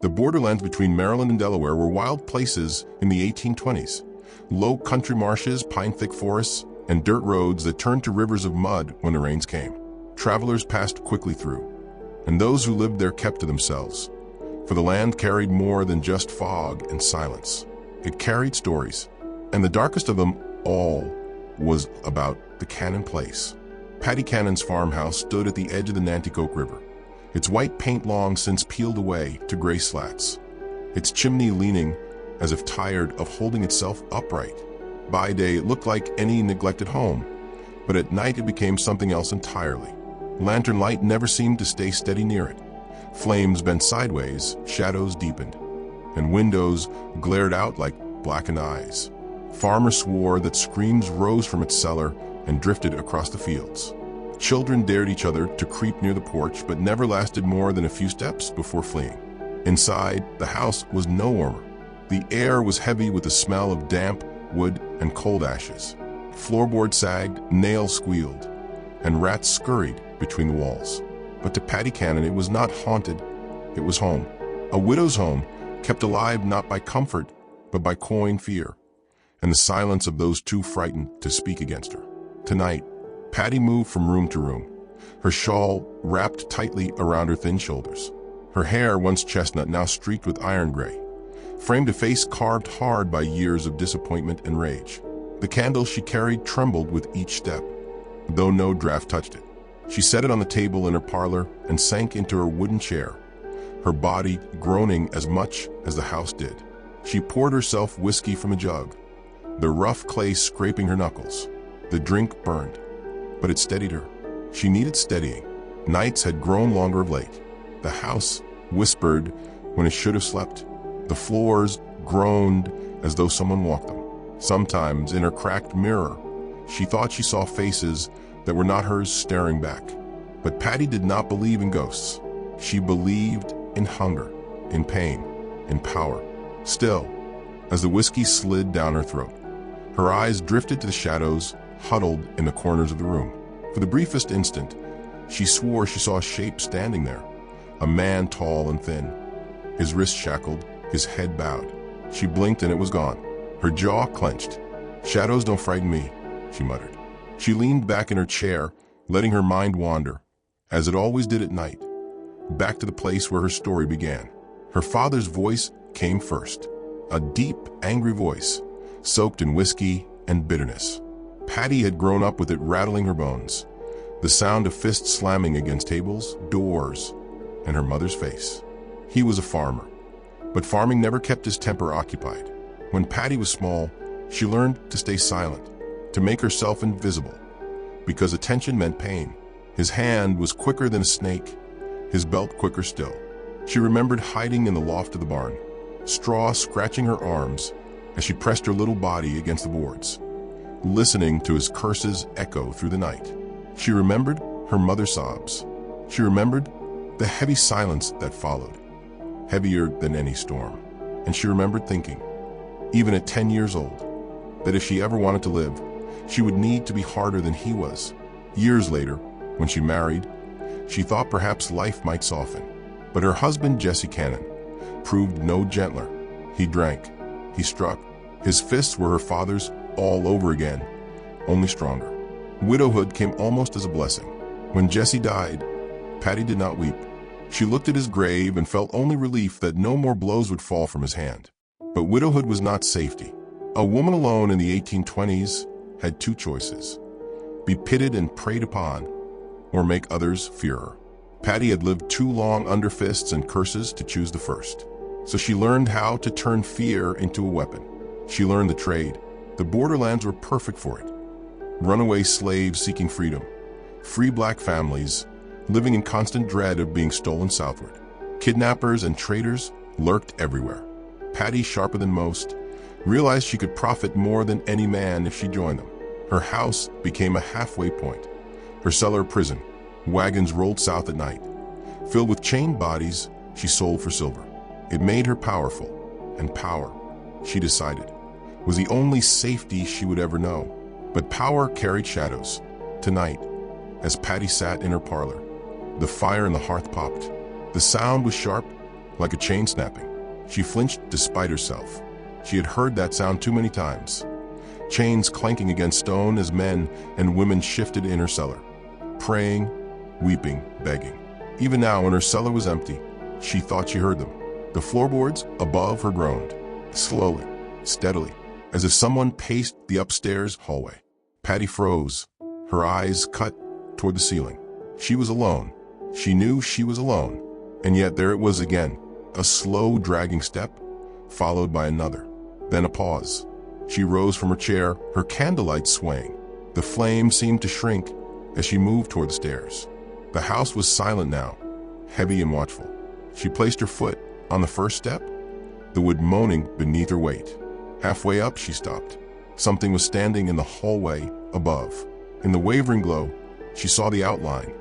The borderlands between Maryland and Delaware were wild places in the 1820s. Low country marshes, pine-thick forests, and dirt roads that turned to rivers of mud when the rains came. Travelers passed quickly through, and those who lived there kept to themselves. For the land carried more than just fog and silence. It carried stories, and the darkest of them all was about the Cannon place. Paddy Cannon's farmhouse stood at the edge of the Nanticoke River, its white paint long since peeled away to gray slats, its chimney leaning as if tired of holding itself upright. By day, it looked like any neglected home, but at night it became something else entirely. Lantern light never seemed to stay steady near it. Flames bent sideways, shadows deepened, and windows glared out like blackened eyes. Farmer swore that screams rose from its cellar and drifted across the fields. Children dared each other to creep near the porch, but never lasted more than a few steps before fleeing. Inside, the house was no warmer. The air was heavy with the smell of damp wood and cold ashes. Floorboards sagged, nails squealed, and rats scurried between the walls. But to Paddy Cannon, it was not haunted, it was home. A widow's home, kept alive not by comfort, but by cloying fear, and the silence of those too frightened to speak against her. Tonight, Paddy moved from room to room, her shawl wrapped tightly around her thin shoulders. Her hair, once chestnut, now streaked with iron gray, framed a face carved hard by years of disappointment and rage. The candle she carried trembled with each step, though no draught touched it. She set it on the table in her parlor and sank into her wooden chair, her body groaning as much as the house did. She poured herself whiskey from a jug, the rough clay scraping her knuckles. The drink burned, but it steadied her. She needed steadying. Nights had grown longer of late. The house whispered when it should have slept. The floors groaned as though someone walked them. Sometimes, in her cracked mirror, she thought she saw faces that were not hers staring back. But Paddy did not believe in ghosts. She believed in hunger, in pain, in power. Still, as the whiskey slid down her throat, her eyes drifted to the shadows huddled in the corners of the room. For the briefest instant, she swore she saw a shape standing there, a man tall and thin, his wrists shackled, his head bowed. She blinked and it was gone. Her jaw clenched. "Shadows don't frighten me," she muttered. She leaned back in her chair, letting her mind wander, as it always did at night, back to the place where her story began. Her father's voice came first, a deep, angry voice, soaked in whiskey and bitterness. Paddy had grown up with it rattling her bones, the sound of fists slamming against tables, doors, and her mother's face. He was a farmer, but farming never kept his temper occupied. When Paddy was small, she learned to stay silent, to make herself invisible, because attention meant pain. His hand was quicker than a snake, his belt quicker still. She remembered hiding in the loft of the barn, straw scratching her arms as she pressed her little body against the boards, listening to his curses echo through the night. She remembered her mother's sobs. She remembered the heavy silence that followed, heavier than any storm. And she remembered thinking, even at 10 years old, that if she ever wanted to live, she would need to be harder than he was. Years later, when she married, she thought perhaps life might soften. But her husband, Jesse Cannon, proved no gentler. He drank, he struck. His fists were her father's all over again, only stronger. Widowhood came almost as a blessing. When Jesse died, Paddy did not weep. She looked at his grave and felt only relief that no more blows would fall from his hand. But widowhood was not safety. A woman alone in the 1820s had two choices: be pitied and preyed upon, or make others fear her. Paddy had lived too long under fists and curses to choose the first. So she learned how to turn fear into a weapon. She learned the trade. The borderlands were perfect for it. Runaway slaves seeking freedom, free black families living in constant dread of being stolen southward. Kidnappers and traitors lurked everywhere. Paddy, sharper than most, realized she could profit more than any man if she joined them. Her house became a halfway point, her cellar a prison. Wagons rolled south at night. Filled with chained bodies, she sold for silver. It made her powerful, and power, she decided, was the only safety she would ever know. But power carried shadows. Tonight, as Paddy sat in her parlor, the fire in the hearth popped. The sound was sharp, like a chain snapping. She flinched despite herself. She had heard that sound too many times. Chains clanking against stone as men and women shifted in her cellar, praying, weeping, begging. Even now, when her cellar was empty, she thought she heard them. The floorboards above her groaned, slowly, steadily, as if someone paced the upstairs hallway. Patty froze, her eyes cut toward the ceiling. She was alone. She knew she was alone. And yet there it was again, a slow, dragging step, followed by another. Then a pause. She rose from her chair, her candlelight swaying. The flame seemed to shrink as she moved toward the stairs. The house was silent now, heavy and watchful. She placed her foot on the first step, the wood moaning beneath her weight. Halfway up, she stopped. Something was standing in the hallway above. In the wavering glow, she saw the outline.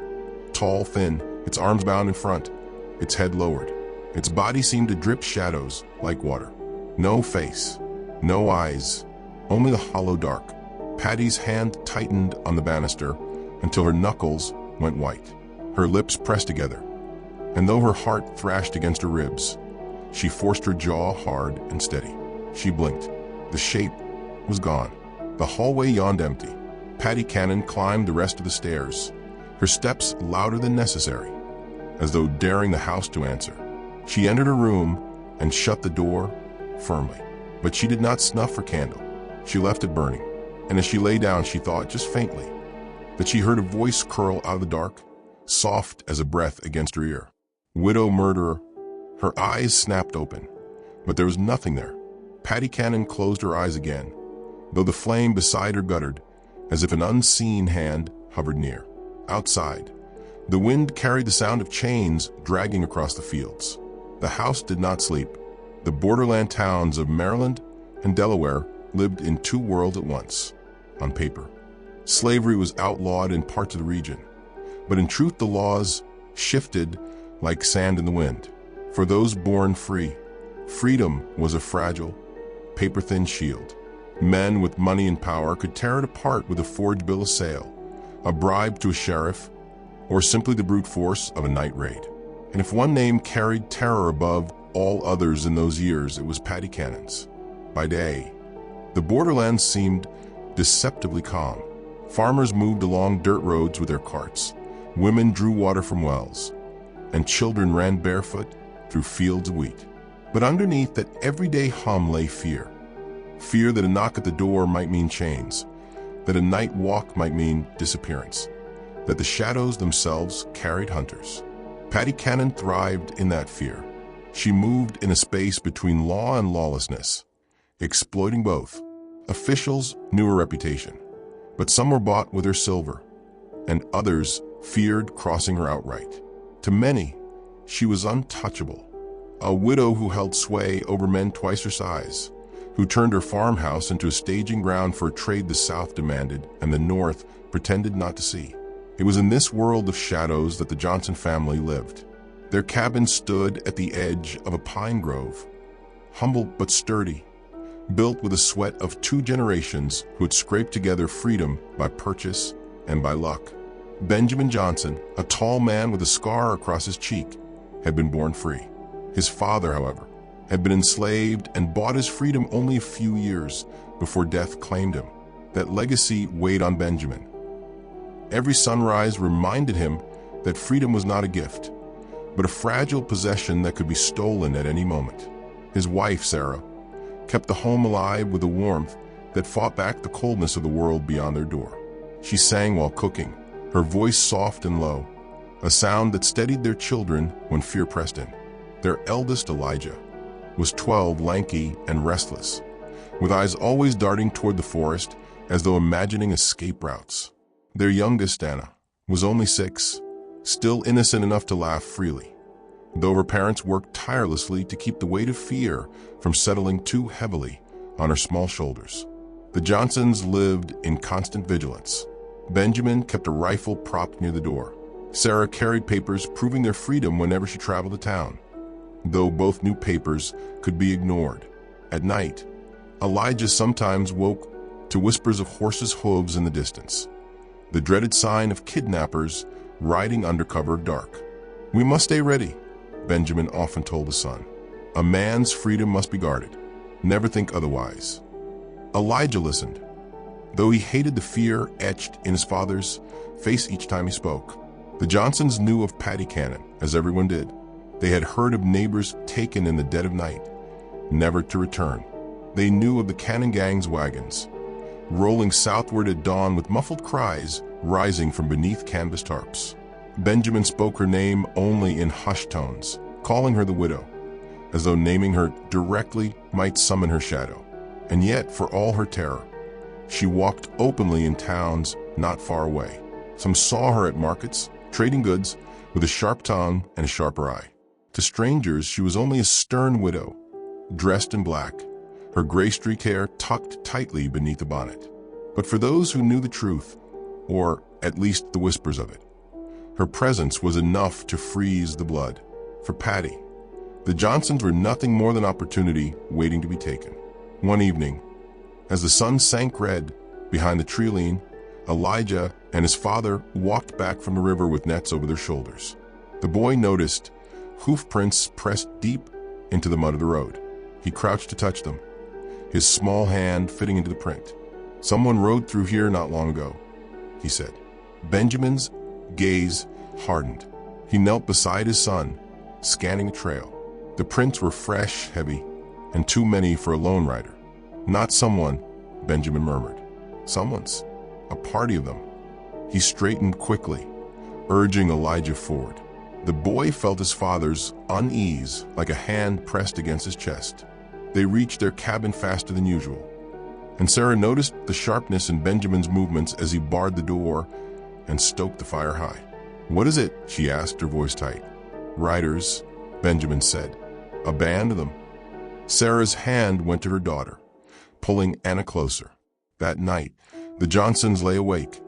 Tall, thin, its arms bound in front, its head lowered. Its body seemed to drip shadows like water. No face, no eyes, only the hollow dark. Patty's hand tightened on the banister until her knuckles went white. Her lips pressed together, and though her heart thrashed against her ribs, she forced her jaw hard and steady. She blinked. The shape was gone. The hallway yawned empty. Patty Cannon climbed the rest of the stairs, her steps louder than necessary, as though daring the house to answer. She entered her room and shut the door firmly. But she did not snuff her candle. She left it burning, and as she lay down, she thought, just faintly, that she heard a voice curl out of the dark, soft as a breath against her ear. Widow murderer. Her eyes snapped open, but there was nothing there. Patty Cannon closed her eyes again, though the flame beside her guttered, as if an unseen hand hovered near. Outside, the wind carried the sound of chains dragging across the fields. The house did not sleep. The borderland towns of Maryland and Delaware lived in two worlds at once, on paper. Slavery was outlawed in parts of the region, but in truth the laws shifted like sand in the wind. For those born free, freedom was a fragile, paper-thin shield. Men with money and power could tear it apart with a forged bill of sale, a bribe to a sheriff, or simply the brute force of a night raid. And if one name carried terror above all others in those years, it was Patty Cannon's. By day, the borderlands seemed deceptively calm. Farmers moved along dirt roads with their carts. Women drew water from wells, and children ran barefoot through fields of wheat. But underneath that everyday hum lay fear. Fear that a knock at the door might mean chains, that a night walk might mean disappearance, that the shadows themselves carried hunters. Patty Cannon thrived in that fear. She moved in a space between law and lawlessness, exploiting both. Officials knew her reputation, but some were bought with her silver, and others feared crossing her outright. To many, she was untouchable, a widow who held sway over men twice her size, who turned her farmhouse into a staging ground for a trade the South demanded and the North pretended not to see. It was in this world of shadows that the Johnson family lived. Their cabin stood at the edge of a pine grove, humble but sturdy, built with the sweat of 2 generations who had scraped together freedom by purchase and by luck. Benjamin Johnson, a tall man with a scar across his cheek, had been born free. His father, however, had been enslaved and bought his freedom only a few years before death claimed him. That legacy weighed on Benjamin. Every sunrise reminded him that freedom was not a gift, but a fragile possession that could be stolen at any moment. His wife, Sarah, kept the home alive with a warmth that fought back the coldness of the world beyond their door. She sang while cooking, her voice soft and low, a sound that steadied their children when fear pressed in. Their eldest, Elijah, was 12, lanky and restless, with eyes always darting toward the forest as though imagining escape routes. Their youngest, Anna, was only 6, still innocent enough to laugh freely, though her parents worked tirelessly to keep the weight of fear from settling too heavily on her small shoulders. The Johnsons lived in constant vigilance. Benjamin kept a rifle propped near the door. Sarah carried papers proving their freedom whenever she traveled to town, though both knew papers could be ignored. At night, Elijah sometimes woke to whispers of horses' hooves in the distance, the dreaded sign of kidnappers riding under cover of dark. "We must stay ready," Benjamin often told his son. A man's freedom must be guarded. Never think otherwise. Elijah listened, though he hated the fear etched in his father's face each time he spoke. The Johnsons knew of Paddy Cannon, as everyone did. They had heard of neighbors taken in the dead of night, never to return. They knew of the Cannon gang's wagons, rolling southward at dawn with muffled cries rising from beneath canvas tarps. Benjamin spoke her name only in hushed tones, calling her the widow, as though naming her directly might summon her shadow. And yet, for all her terror, she walked openly in towns not far away. Some saw her at markets, trading goods, with a sharp tongue and a sharper eye. To strangers, she was only a stern widow, dressed in black, her gray-streaked hair tucked tightly beneath a bonnet. But for those who knew the truth, or at least the whispers of it, her presence was enough to freeze the blood. For Paddy, the Johnsons were nothing more than opportunity waiting to be taken. One evening, as the sun sank red behind the tree-line, Elijah and his father walked back from the river with nets over their shoulders. The boy noticed hoof prints pressed deep into the mud of the road. He crouched to touch them, his small hand fitting into the print. "Someone rode through here not long ago," he said. Benjamin's gaze hardened. He knelt beside his son, scanning the trail. The prints were fresh, heavy, and too many for a lone rider. "Not someone," Benjamin murmured. "Someone's. A party of them." He straightened quickly, urging Elijah forward. The boy felt his father's unease like a hand pressed against his chest. They reached their cabin faster than usual, and Sarah noticed the sharpness in Benjamin's movements as he barred the door and stoked the fire high. "What is it?" she asked, her voice tight. "Riders," Benjamin said. "A band of them." Sarah's hand went to her daughter, pulling Anna closer. That night, the Johnsons lay awake,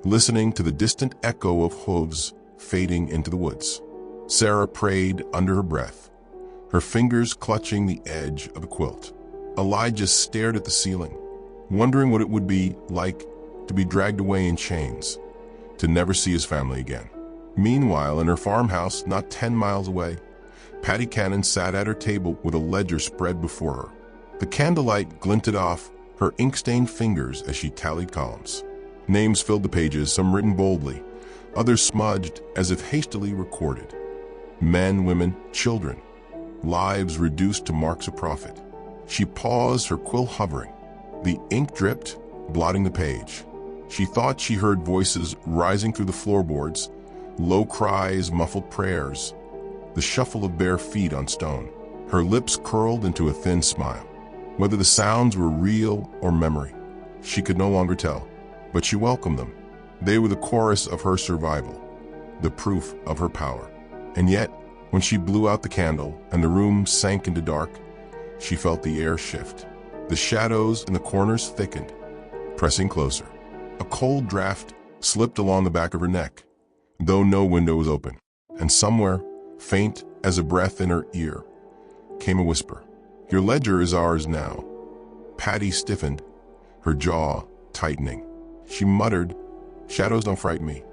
listening to the distant echo of hooves fading into the woods. Sarah prayed under her breath, her fingers clutching the edge of the quilt. Elijah stared at the ceiling, wondering what it would be like to be dragged away in chains, to never see his family again. Meanwhile, in her farmhouse, not 10 miles away, Paddy Cannon sat at her table with a ledger spread before her. The candlelight glinted off her ink-stained fingers as she tallied columns. Names filled the pages, some written boldly, others smudged as if hastily recorded. Men, women, children, lives reduced to marks of profit. She paused, her quill hovering. The ink dripped, blotting the page. She thought she heard voices rising through the floorboards, low cries, muffled prayers, the shuffle of bare feet on stone. Her lips curled into a thin smile. Whether the sounds were real or memory, she could no longer tell, but she welcomed them. They were the chorus of her survival, the proof of her power. And yet, when she blew out the candle and the room sank into dark, she felt the air shift. The shadows in the corners thickened, pressing closer. A cold draft slipped along the back of her neck, though no window was open. And somewhere, faint as a breath in her ear, came a whisper. "Your ledger is ours now." Paddy stiffened, her jaw tightening. She muttered, "Shadows don't frighten me."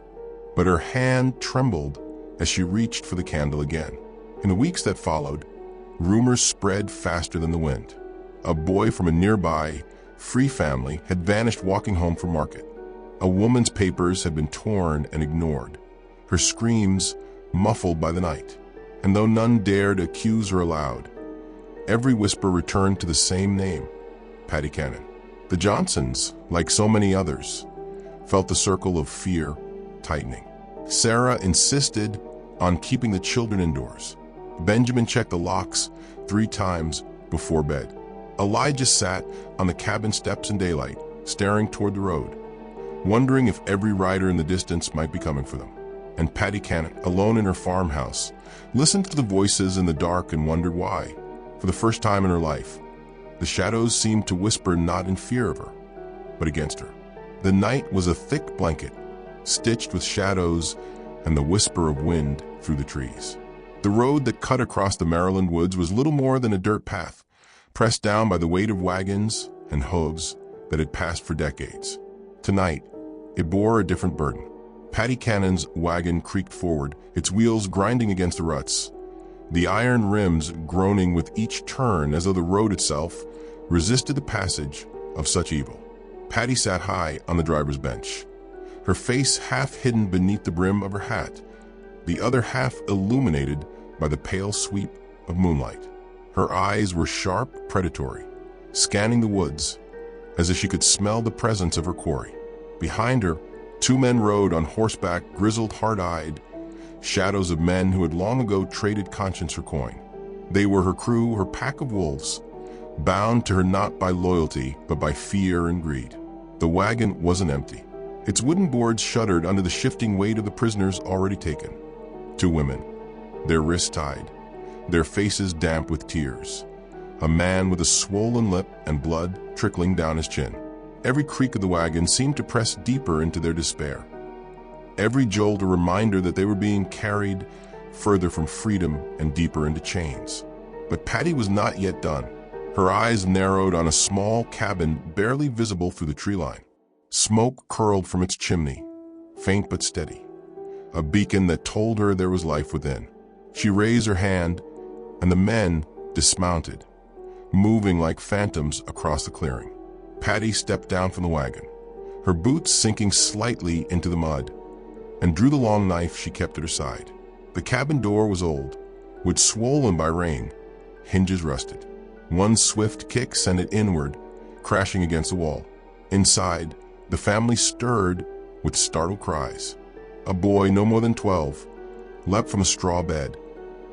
But her hand trembled as she reached for the candle again. In the weeks that followed, rumors spread faster than the wind. A boy from a nearby free family had vanished walking home from market. A woman's papers had been torn and ignored, her screams muffled by the night. And though none dared accuse her aloud, every whisper returned to the same name, Paddy Cannon. The Johnsons, like so many others, felt the circle of fear tightening. Sarah insisted on keeping the children indoors. Benjamin checked the locks 3 times before bed. Elijah sat on the cabin steps in daylight, staring toward the road, wondering if every rider in the distance might be coming for them. And Paddy Cannon, alone in her farmhouse, listened to the voices in the dark and wondered why. For the first time in her life, the shadows seemed to whisper not in fear of her, but against her. The night was a thick blanket, stitched with shadows and the whisper of wind through the trees. The road that cut across the Maryland woods was little more than a dirt path, pressed down by the weight of wagons and hooves that had passed for decades. Tonight, it bore a different burden. Paddy Cannon's wagon creaked forward, its wheels grinding against the ruts, the iron rims groaning with each turn as though the road itself resisted the passage of such evil. Patty sat high on the driver's bench, her face half hidden beneath the brim of her hat, the other half illuminated by the pale sweep of moonlight. Her eyes were sharp, predatory, scanning the woods as if she could smell the presence of her quarry. Behind her, two men rode on horseback, grizzled, hard-eyed, shadows of men who had long ago traded conscience for coin. They were her crew, her pack of wolves, bound to her not by loyalty, but by fear and greed. The wagon wasn't empty. Its wooden boards shuddered under the shifting weight of the prisoners already taken. Two women, their wrists tied, their faces damp with tears. A man with a swollen lip and blood trickling down his chin. Every creak of the wagon seemed to press deeper into their despair. Every jolt a reminder that they were being carried further from freedom and deeper into chains. But Patty was not yet done. Her eyes narrowed on a small cabin barely visible through the tree line. Smoke curled from its chimney, faint but steady, a beacon that told her there was life within. She raised her hand, and the men dismounted, moving like phantoms across the clearing. Patty stepped down from the wagon, her boots sinking slightly into the mud, and drew the long knife she kept at her side. The cabin door was old, wood swollen by rain, hinges rusted. One swift kick sent it inward, crashing against the wall. Inside, the family stirred with startled cries. A boy no more than 12 leapt from a straw bed,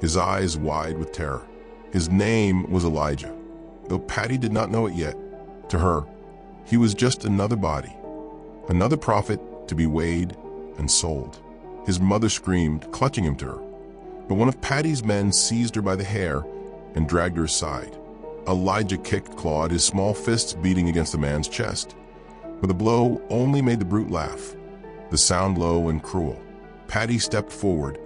his eyes wide with terror. His name was Elijah, though Patty did not know it yet. To her, he was just another body, another prophet to be weighed and sold. His mother screamed, clutching him to her, but one of Patty's men seized her by the hair and dragged her aside. Elijah kicked, clawed, his small fists beating against the man's chest. But the blow only made the brute laugh, the sound low and cruel. Patty stepped forward,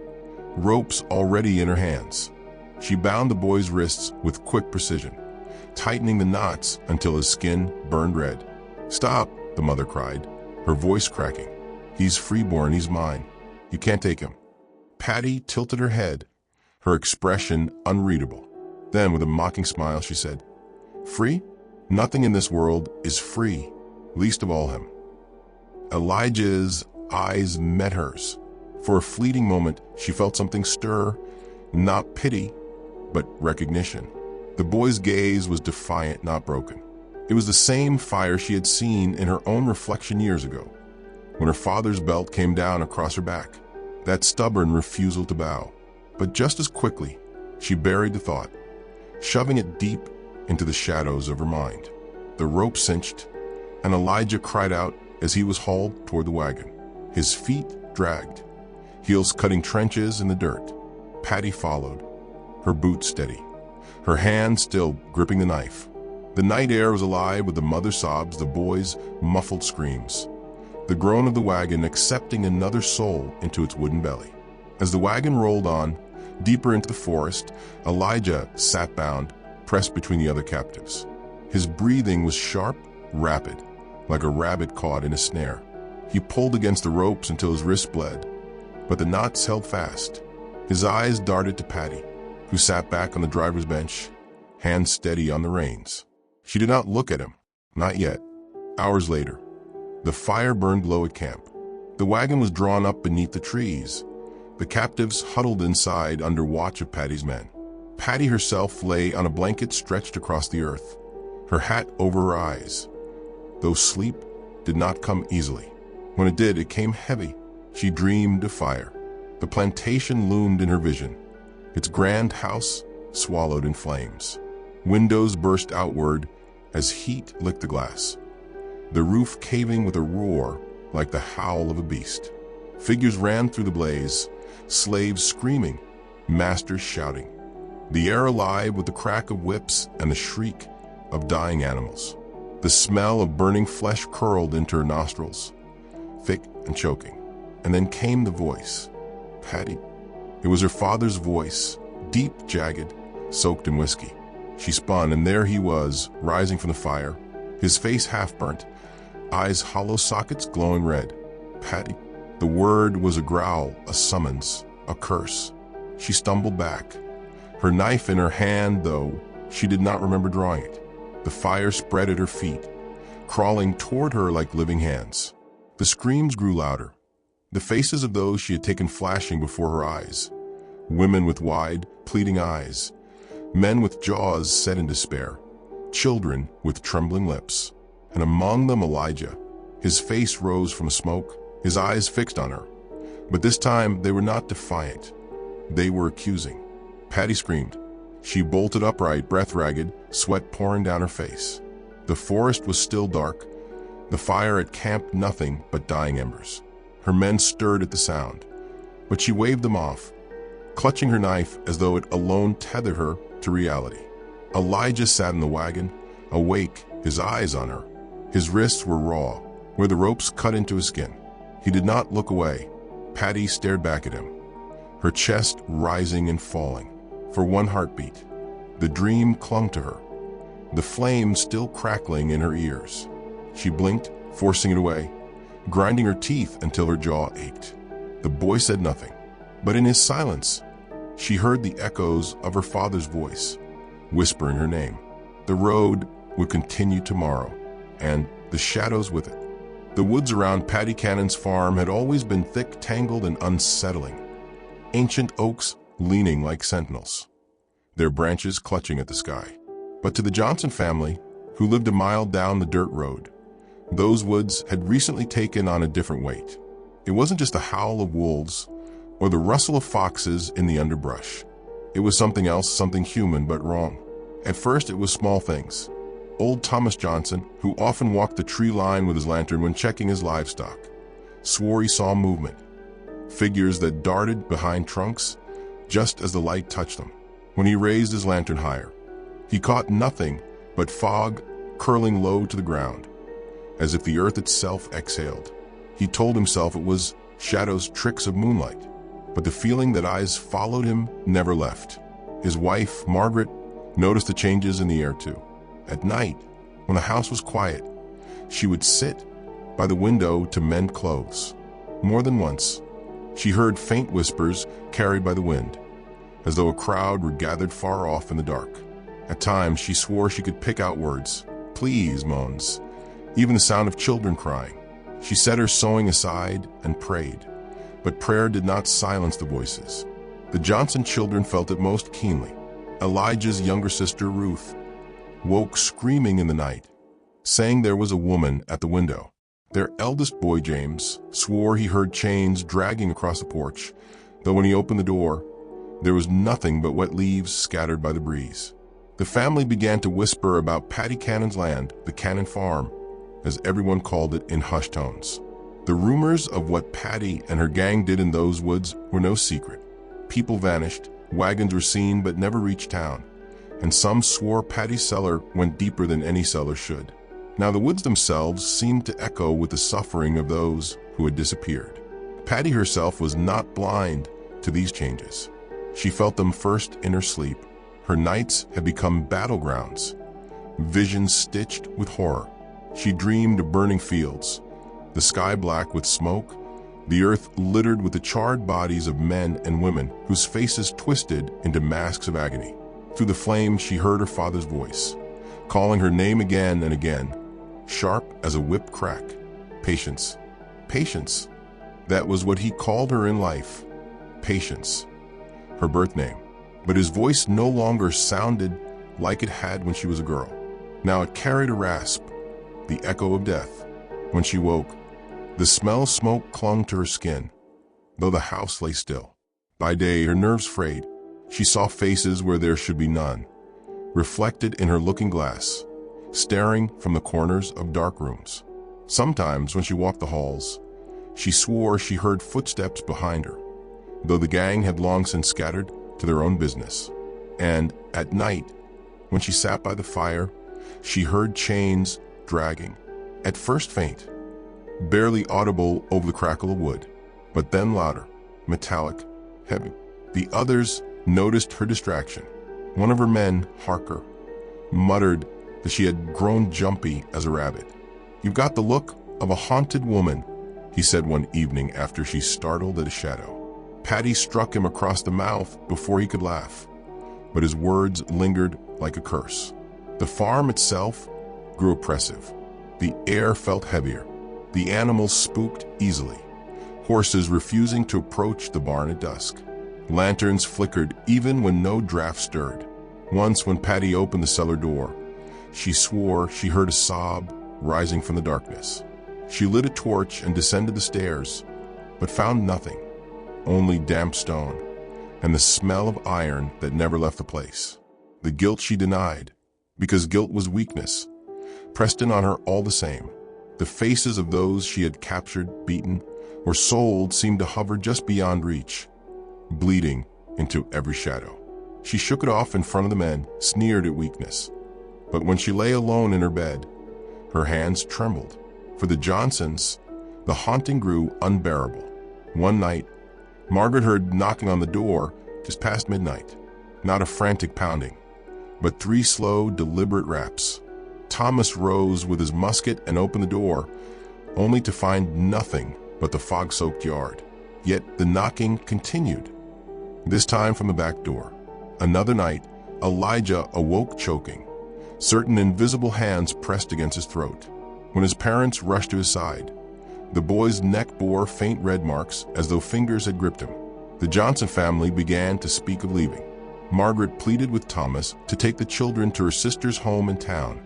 ropes already in her hands. She bound the boy's wrists with quick precision, tightening the knots until his skin burned red. "Stop," the mother cried, her voice cracking. "He's freeborn, he's mine. You can't take him." Patty tilted her head, her expression unreadable. Then, with a mocking smile, she said, "Free? Nothing in this world is free, least of all him." Elijah's eyes met hers. For a fleeting moment, she felt something stir, not pity, but recognition. The boy's gaze was defiant, not broken. It was the same fire she had seen in her own reflection years ago, when her father's belt came down across her back, that stubborn refusal to bow. But just as quickly, she buried the thought, shoving it deep into the shadows of her mind. The rope cinched, and Elijah cried out as he was hauled toward the wagon. His feet dragged, heels cutting trenches in the dirt. Patty followed, her boots steady, her hand still gripping the knife. The night air was alive with the mother's sobs, the boy's muffled screams, the groan of the wagon accepting another soul into its wooden belly. As the wagon rolled on, deeper into the forest, Elijah sat bound, pressed between the other captives. His breathing was sharp, rapid, like a rabbit caught in a snare. He pulled against the ropes until his wrists bled, but the knots held fast. His eyes darted to Patty, who sat back on the driver's bench, hands steady on the reins. She did not look at him, not yet. Hours later, the fire burned low at camp. The wagon was drawn up beneath the trees, the captives huddled inside under watch of Patty's men. Patty herself lay on a blanket stretched across the earth, her hat over her eyes, though sleep did not come easily. When it did, it came heavy. She dreamed of fire. The plantation loomed in her vision, its grand house swallowed in flames. Windows burst outward as heat licked the glass, the roof caving with a roar like the howl of a beast. Figures ran through the blaze, slaves screaming, masters shouting, the air alive with the crack of whips and the shriek of dying animals. The smell of burning flesh curled into her nostrils, thick and choking. And then came the voice. Patty. It was her father's voice, deep, jagged, soaked in whiskey. She spun, and there he was, rising from the fire, his face half-burnt, eyes hollow sockets glowing red. Patty. The word was a growl, a summons, a curse. She stumbled back, Her knife in her hand, though, she did not remember drawing it. The fire spread at her feet, crawling toward her like living hands. The screams grew louder, the faces of those she had taken flashing before her eyes. Women with wide, pleading eyes, men with jaws set in despair, children with trembling lips, and among them Elijah. His face rose from smoke, his eyes fixed on her. But this time they were not defiant. They were accusing. Patty screamed. She bolted upright, breath ragged, sweat pouring down her face. The forest was still dark. The fire had camped nothing but dying embers. Her men stirred at the sound, but she waved them off, clutching her knife as though it alone tethered her to reality. Elijah sat in the wagon, awake, his eyes on her. His wrists were raw, where the ropes cut into his skin. He did not look away. Patty stared back at him, her chest rising and falling. For one heartbeat, the dream clung to her, the flame still crackling in her ears. She blinked, forcing it away, grinding her teeth until her jaw ached. The boy said nothing, but in his silence, she heard the echoes of her father's voice, whispering her name. The road would continue tomorrow, and the shadows with it. The woods around Patty Cannon's farm had always been thick, tangled, and unsettling. Ancient oaks leaning like sentinels, their branches clutching at the sky. But to the Johnson family, who lived a mile down the dirt road, those woods had recently taken on a different weight. It wasn't just the howl of wolves or the rustle of foxes in the underbrush. It was something else, something human but wrong. At first, it was small things. Old Thomas Johnson, who often walked the tree line with his lantern when checking his livestock, swore he saw movement, figures that darted behind trunks just as the light touched them. When he raised his lantern higher, he caught nothing but fog curling low to the ground, as if the earth itself exhaled. He told himself it was shadows, tricks of moonlight, but the feeling that eyes followed him never left. His wife, Margaret, noticed the changes in the air too. At night, when the house was quiet, she would sit by the window to mend clothes. More than once, she heard faint whispers carried by the wind, as though a crowd were gathered far off in the dark. At times, she swore she could pick out words, please, moans, even the sound of children crying. She set her sewing aside and prayed, but prayer did not silence the voices. The Johnson children felt it most keenly. Elijah's younger sister, Ruth, woke screaming in the night, saying there was a woman at the window. Their eldest boy, James, swore he heard chains dragging across the porch, though when he opened the door, there was nothing but wet leaves scattered by the breeze. The family began to whisper about Patty Cannon's land, the Cannon Farm, as everyone called it in hushed tones. The rumors of what Patty and her gang did in those woods were no secret. People vanished, wagons were seen but never reached town, and some swore Patty's cellar went deeper than any cellar should. Now the woods themselves seemed to echo with the suffering of those who had disappeared. Patty herself was not blind to these changes. She felt them first in her sleep. Her nights had become battlegrounds, visions stitched with horror. She dreamed of burning fields, the sky black with smoke, the earth littered with the charred bodies of men and women whose faces twisted into masks of agony. Through the flames, she heard her father's voice, calling her name again and again, sharp as a whip crack. Patience. Patience. That was what he called her in life. Patience. Her birth name. But his voice no longer sounded like it had when she was a girl. Now it carried a rasp, the echo of death. When she woke, the smell of smoke clung to her skin, though the house lay still. By day, her nerves frayed. She saw faces where there should be none, reflected in her looking glass, staring from the corners of dark rooms. Sometimes, when she walked the halls, she swore she heard footsteps behind her, though the gang had long since scattered to their own business. And at night, when she sat by the fire, she heard chains dragging, at first faint, barely audible over the crackle of wood, but then louder, metallic, heavy. The others noticed her distraction. One of her men, Harker, muttered that she had grown jumpy as a rabbit. "You've got the look of a haunted woman," he said one evening after she startled at a shadow. Patty struck him across the mouth before he could laugh. but his words lingered like a curse. The farm itself grew oppressive. The air felt heavier. The animals spooked easily, horses refusing to approach the barn at dusk. Lanterns flickered even when no draft stirred. Once, when Patty opened the cellar door, she swore she heard a sob rising from the darkness. She lit a torch and descended the stairs, but found nothing, only damp stone and the smell of iron that never left the place. The guilt she denied, because guilt was weakness, pressed in on her all the same. The faces of those she had captured, beaten, or sold seemed to hover just beyond reach, bleeding into every shadow. She shook it off in front of the men, sneered at weakness. But when she lay alone in her bed, her hands trembled. For the Johnsons, the haunting grew unbearable. One night, Margaret heard knocking on the door just past midnight. Not a frantic pounding, but 3 slow, deliberate raps. Thomas rose with his musket and opened the door, only to find nothing but the fog-soaked yard. Yet the knocking continued, this time from the back door. Another night, Elijah awoke choking. Certain invisible hands pressed against his throat. When his parents rushed to his side, the boy's neck bore faint red marks as though fingers had gripped him. The Johnson family began to speak of leaving. Margaret pleaded with Thomas to take the children to her sister's home in town,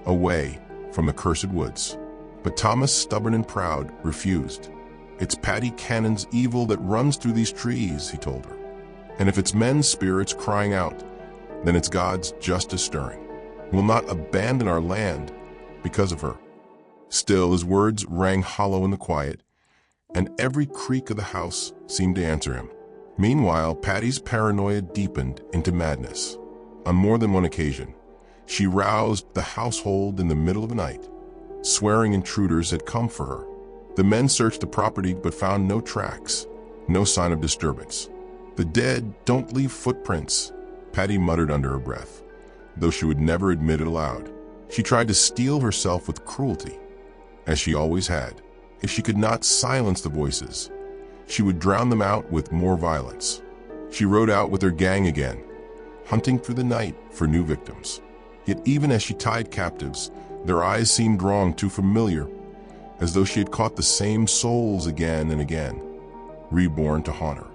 away from the cursed woods. But Thomas, stubborn and proud, refused. "It's Patty Cannon's evil that runs through these trees," he told her. "And if it's men's spirits crying out, then it's God's justice stirring. We'll not abandon our land because of her." Still, his words rang hollow in the quiet, and every creak of the house seemed to answer him. Meanwhile, Patty's paranoia deepened into madness. On more than one occasion, she roused the household in the middle of the night, swearing intruders had come for her. The men searched the property but found no tracks, no sign of disturbance. "The dead don't leave footprints," Patty muttered under her breath, though she would never admit it aloud. She tried to steel herself with cruelty, as she always had. If she could not silence the voices, she would drown them out with more violence. She rode out with her gang again, hunting through the night for new victims. Yet even as she tied captives, their eyes seemed drawn too familiar, as though she had caught the same souls again and again, reborn to haunt her.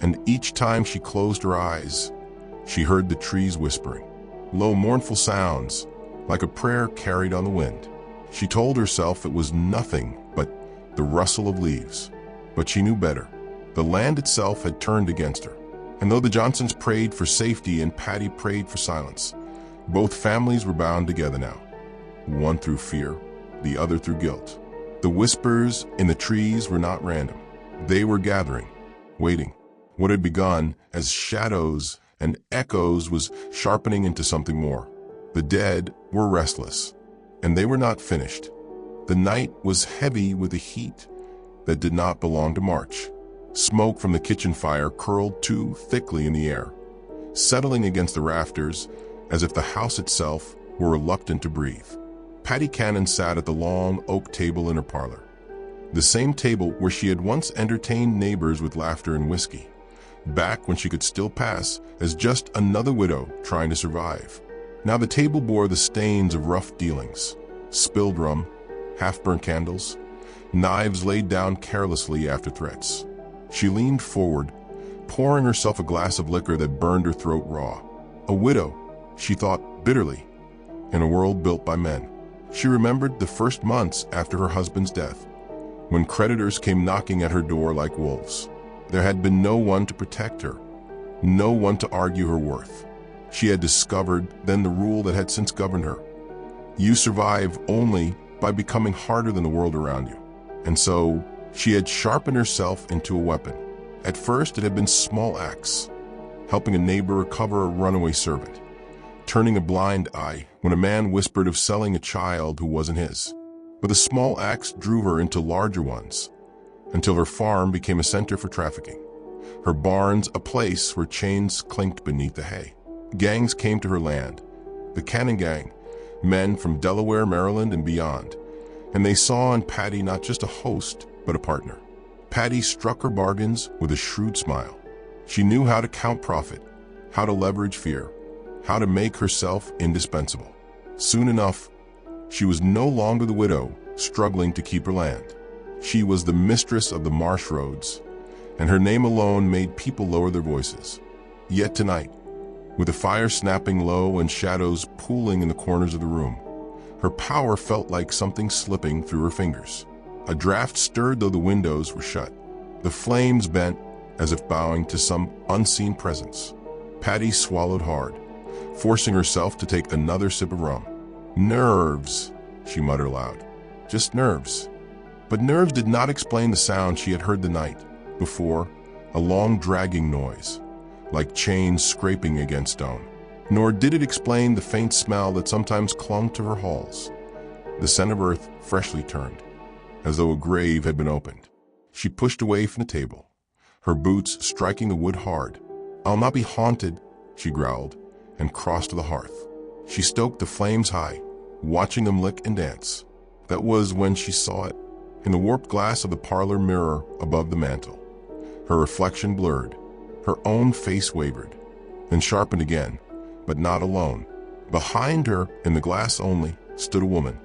And each time she closed her eyes, she heard the trees whispering, low, mournful sounds, like a prayer carried on the wind. She told herself it was nothing but the rustle of leaves. But she knew better. The land itself had turned against her. And though the Johnsons prayed for safety and Patty prayed for silence, both families were bound together now, one through fear, the other through guilt. The whispers in the trees were not random. They were gathering, waiting. What had begun as shadows and echoes was sharpening into something more. The dead were restless, and they were not finished. The night was heavy with a heat that did not belong to March. Smoke from the kitchen fire curled too thickly in the air, settling against the rafters as if the house itself were reluctant to breathe. Patty Cannon sat at the long oak table in her parlor, the same table where she had once entertained neighbors with laughter and whiskey, back when she could still pass as just another widow trying to survive. Now the table bore the stains of rough dealings, spilled rum, half-burnt candles, knives laid down carelessly after threats. She leaned forward, pouring herself a glass of liquor that burned her throat raw. A widow, she thought bitterly, in a world built by men. She remembered the first months after her husband's death, when creditors came knocking at her door like wolves. There had been no one to protect her, no one to argue her worth. She had discovered then the rule that had since governed her. You survive only by becoming harder than the world around you. And so she had sharpened herself into a weapon. At first it had been small acts, helping a neighbor recover a runaway servant, turning a blind eye when a man whispered of selling a child who wasn't his. But the small acts drew her into larger ones, until her farm became a center for trafficking, her barns a place where chains clinked beneath the hay. Gangs came to her land, the Cannon Gang, men from Delaware, Maryland, and beyond, and they saw in Patty not just a host, but a partner. Patty struck her bargains with a shrewd smile. She knew how to count profit, how to leverage fear, how to make herself indispensable. Soon enough, she was no longer the widow struggling to keep her land. She was the mistress of the marsh roads, and her name alone made people lower their voices. Yet tonight, with the fire snapping low and shadows pooling in the corners of the room, her power felt like something slipping through her fingers. A draft stirred though the windows were shut. The flames bent as if bowing to some unseen presence. Patty swallowed hard, forcing herself to take another sip of rum. "Nerves," she muttered aloud. "Just nerves." But nerves did not explain the sound she had heard the night before, a long dragging noise, like chains scraping against stone. Nor did it explain the faint smell that sometimes clung to her halls, the scent of earth freshly turned, as though a grave had been opened. She pushed away from the table, her boots striking the wood hard. "I'll not be haunted," she growled, and crossed to the hearth. She stoked the flames high, watching them lick and dance. That was when she saw it, in the warped glass of the parlor mirror above the mantel. Her reflection blurred, her own face wavered, then sharpened again, but not alone. Behind her, in the glass only, stood a woman.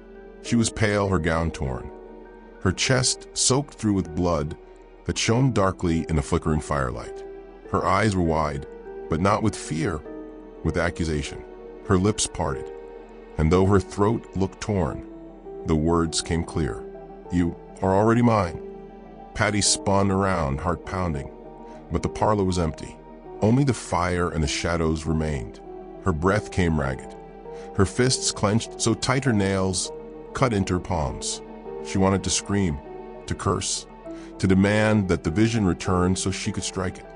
She was pale, her gown torn, her chest soaked through with blood that shone darkly in the flickering firelight. Her eyes were wide, but not with fear, with accusation. Her lips parted, and though her throat looked torn, the words came clear. "You are already mine." Patty spun around, heart pounding, but the parlor was empty. Only the fire and the shadows remained. Her breath came ragged, her fists clenched so tight her nails cut into her palms. She wanted to scream, to curse, to demand that the vision return so she could strike it.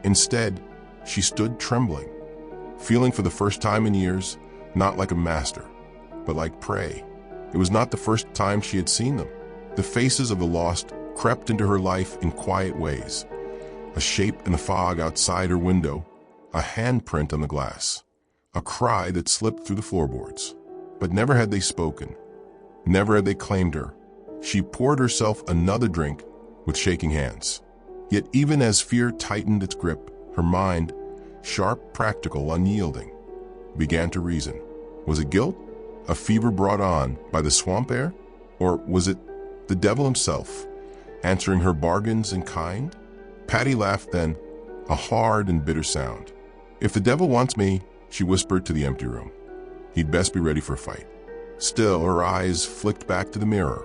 Instead, she stood trembling, feeling for the first time in years, not like a master, but like prey. It was not the first time she had seen them. The faces of the lost crept into her life in quiet ways. A shape in the fog outside her window, a handprint on the glass, a cry that slipped through the floorboards. But never had they spoken. Never had they claimed her. She poured herself another drink with shaking hands. Yet even as fear tightened its grip, her mind, sharp, practical, unyielding, began to reason. Was it guilt? A fever brought on by the swamp air? Or was it the devil himself, answering her bargains in kind? Patty laughed then, a hard and bitter sound. "If the devil wants me," she whispered to the empty room, "he'd best be ready for a fight." Still, her eyes flicked back to the mirror,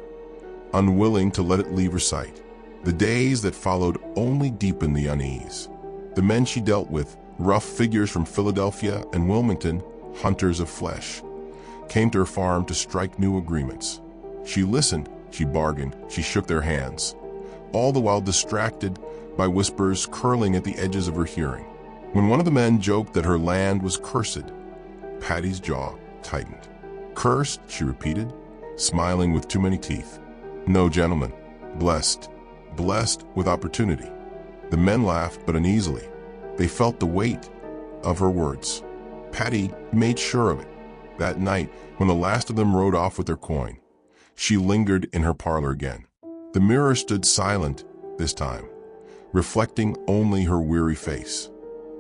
unwilling to let it leave her sight. The days that followed only deepened the unease. The men she dealt with, rough figures from Philadelphia and Wilmington, hunters of flesh, came to her farm to strike new agreements. She listened, she bargained, she shook their hands, all the while distracted by whispers curling at the edges of her hearing. When one of the men joked that her land was cursed, Patty's jaw tightened. "Cursed," she repeated, smiling with too many teeth. "No, gentlemen, blessed, blessed with opportunity." The men laughed, but uneasily. They felt the weight of her words. Patty made sure of it. That night, when the last of them rode off with their coin, she lingered in her parlor again. The mirror stood silent this time, reflecting only her weary face.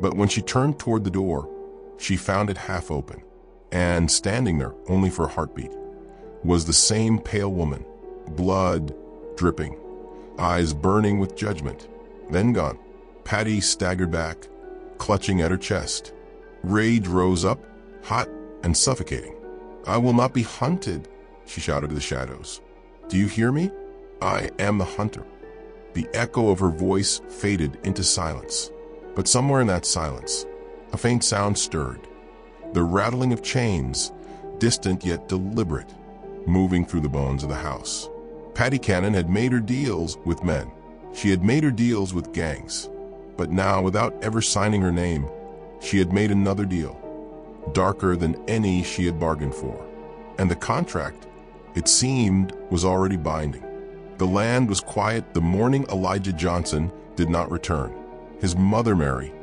But when she turned toward the door, she found it half open, and standing there only for a heartbeat was the same pale woman, blood dripping, eyes burning with judgment, then gone. Patty staggered back, clutching at her chest. Rage rose up, hot and suffocating. "I will not be hunted," she shouted to the shadows. "Do you hear me? I am the hunter." The echo of her voice faded into silence. But somewhere in that silence, a faint sound stirred. The rattling of chains, distant yet deliberate, moving through the bones of the house. Patty Cannon had made her deals with men. She had made her deals with gangs. But now, without ever signing her name, she had made another deal, darker than any she had bargained for. And the contract, it seemed, was already binding. The land was quiet the morning Elijah Johnson did not return. His mother, Mary,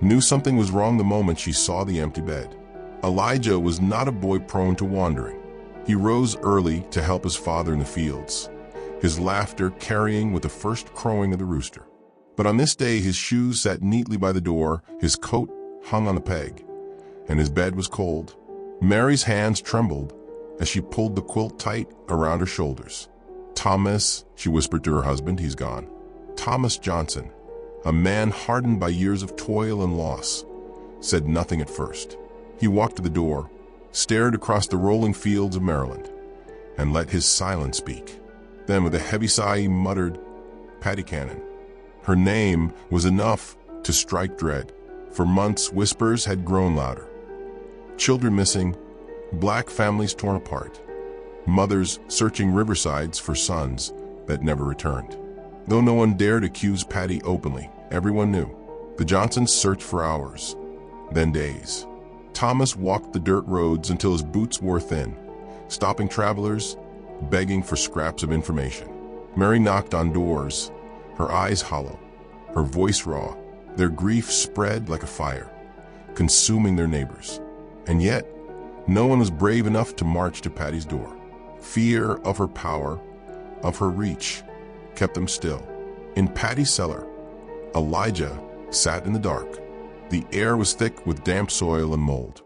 knew something was wrong the moment she saw the empty bed. Elijah was not a boy prone to wandering. He rose early to help his father in the fields, his laughter carrying with the first crowing of the rooster. But on this day his shoes sat neatly by the door, his coat hung on the peg, and his bed was cold. Mary's hands trembled as she pulled the quilt tight around her shoulders. "Thomas," she whispered to her husband, "he's gone." Thomas Johnson, a man hardened by years of toil and loss, said nothing at first. He walked to the door, stared across the rolling fields of Maryland, and let his silence speak. Then with a heavy sigh he muttered, "Patty Cannon." Her name was enough to strike dread. For months, whispers had grown louder. Children missing, black families torn apart, mothers searching riversides for sons that never returned. Though no one dared accuse Patty openly, everyone knew. The Johnsons searched for hours, then days. Thomas walked the dirt roads until his boots wore thin, stopping travelers, begging for scraps of information. Mary knocked on doors, her eyes hollow, her voice raw. Their grief spread like a fire, consuming their neighbors. And yet, no one was brave enough to march to Patty's door. Fear of her power, of her reach, kept them still. In Patty's cellar, Elijah sat in the dark. The air was thick with damp soil and mold.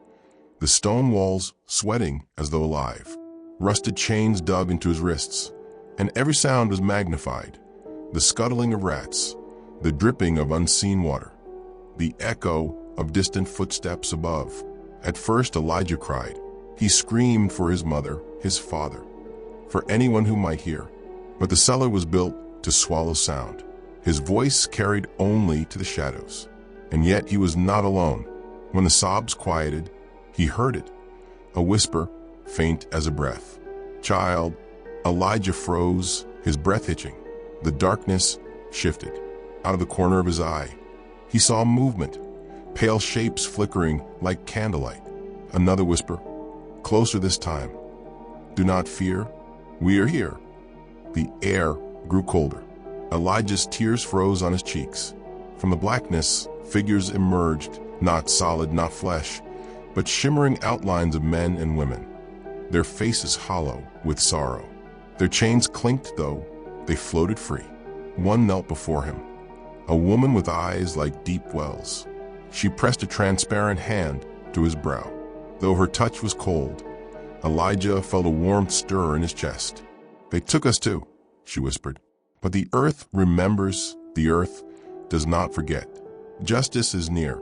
The stone walls sweating as though alive. Rusted chains dug into his wrists, and every sound was magnified. The scuttling of rats, the dripping of unseen water, the echo of distant footsteps above. At first Elijah cried. He screamed for his mother, his father, for anyone who might hear. But the cellar was built to swallow sound. His voice carried only to the shadows. And yet he was not alone. When the sobs quieted, he heard it, a whisper, faint as a breath. "Child." Elijah froze, his breath hitching. The darkness shifted. Out of the corner of his eye, he saw movement, pale shapes flickering like candlelight. Another whisper, closer this time. "Do not fear, we are here." The air grew colder. Elijah's tears froze on his cheeks. From the blackness, figures emerged, not solid, not flesh, but shimmering outlines of men and women, their faces hollow with sorrow. Their chains clinked, though they floated free. One knelt before him, a woman with eyes like deep wells. She pressed a transparent hand to his brow. Though her touch was cold, Elijah felt a warm stir in his chest. "They took us too," she whispered. "But the earth remembers, the earth does not forget. Justice is near."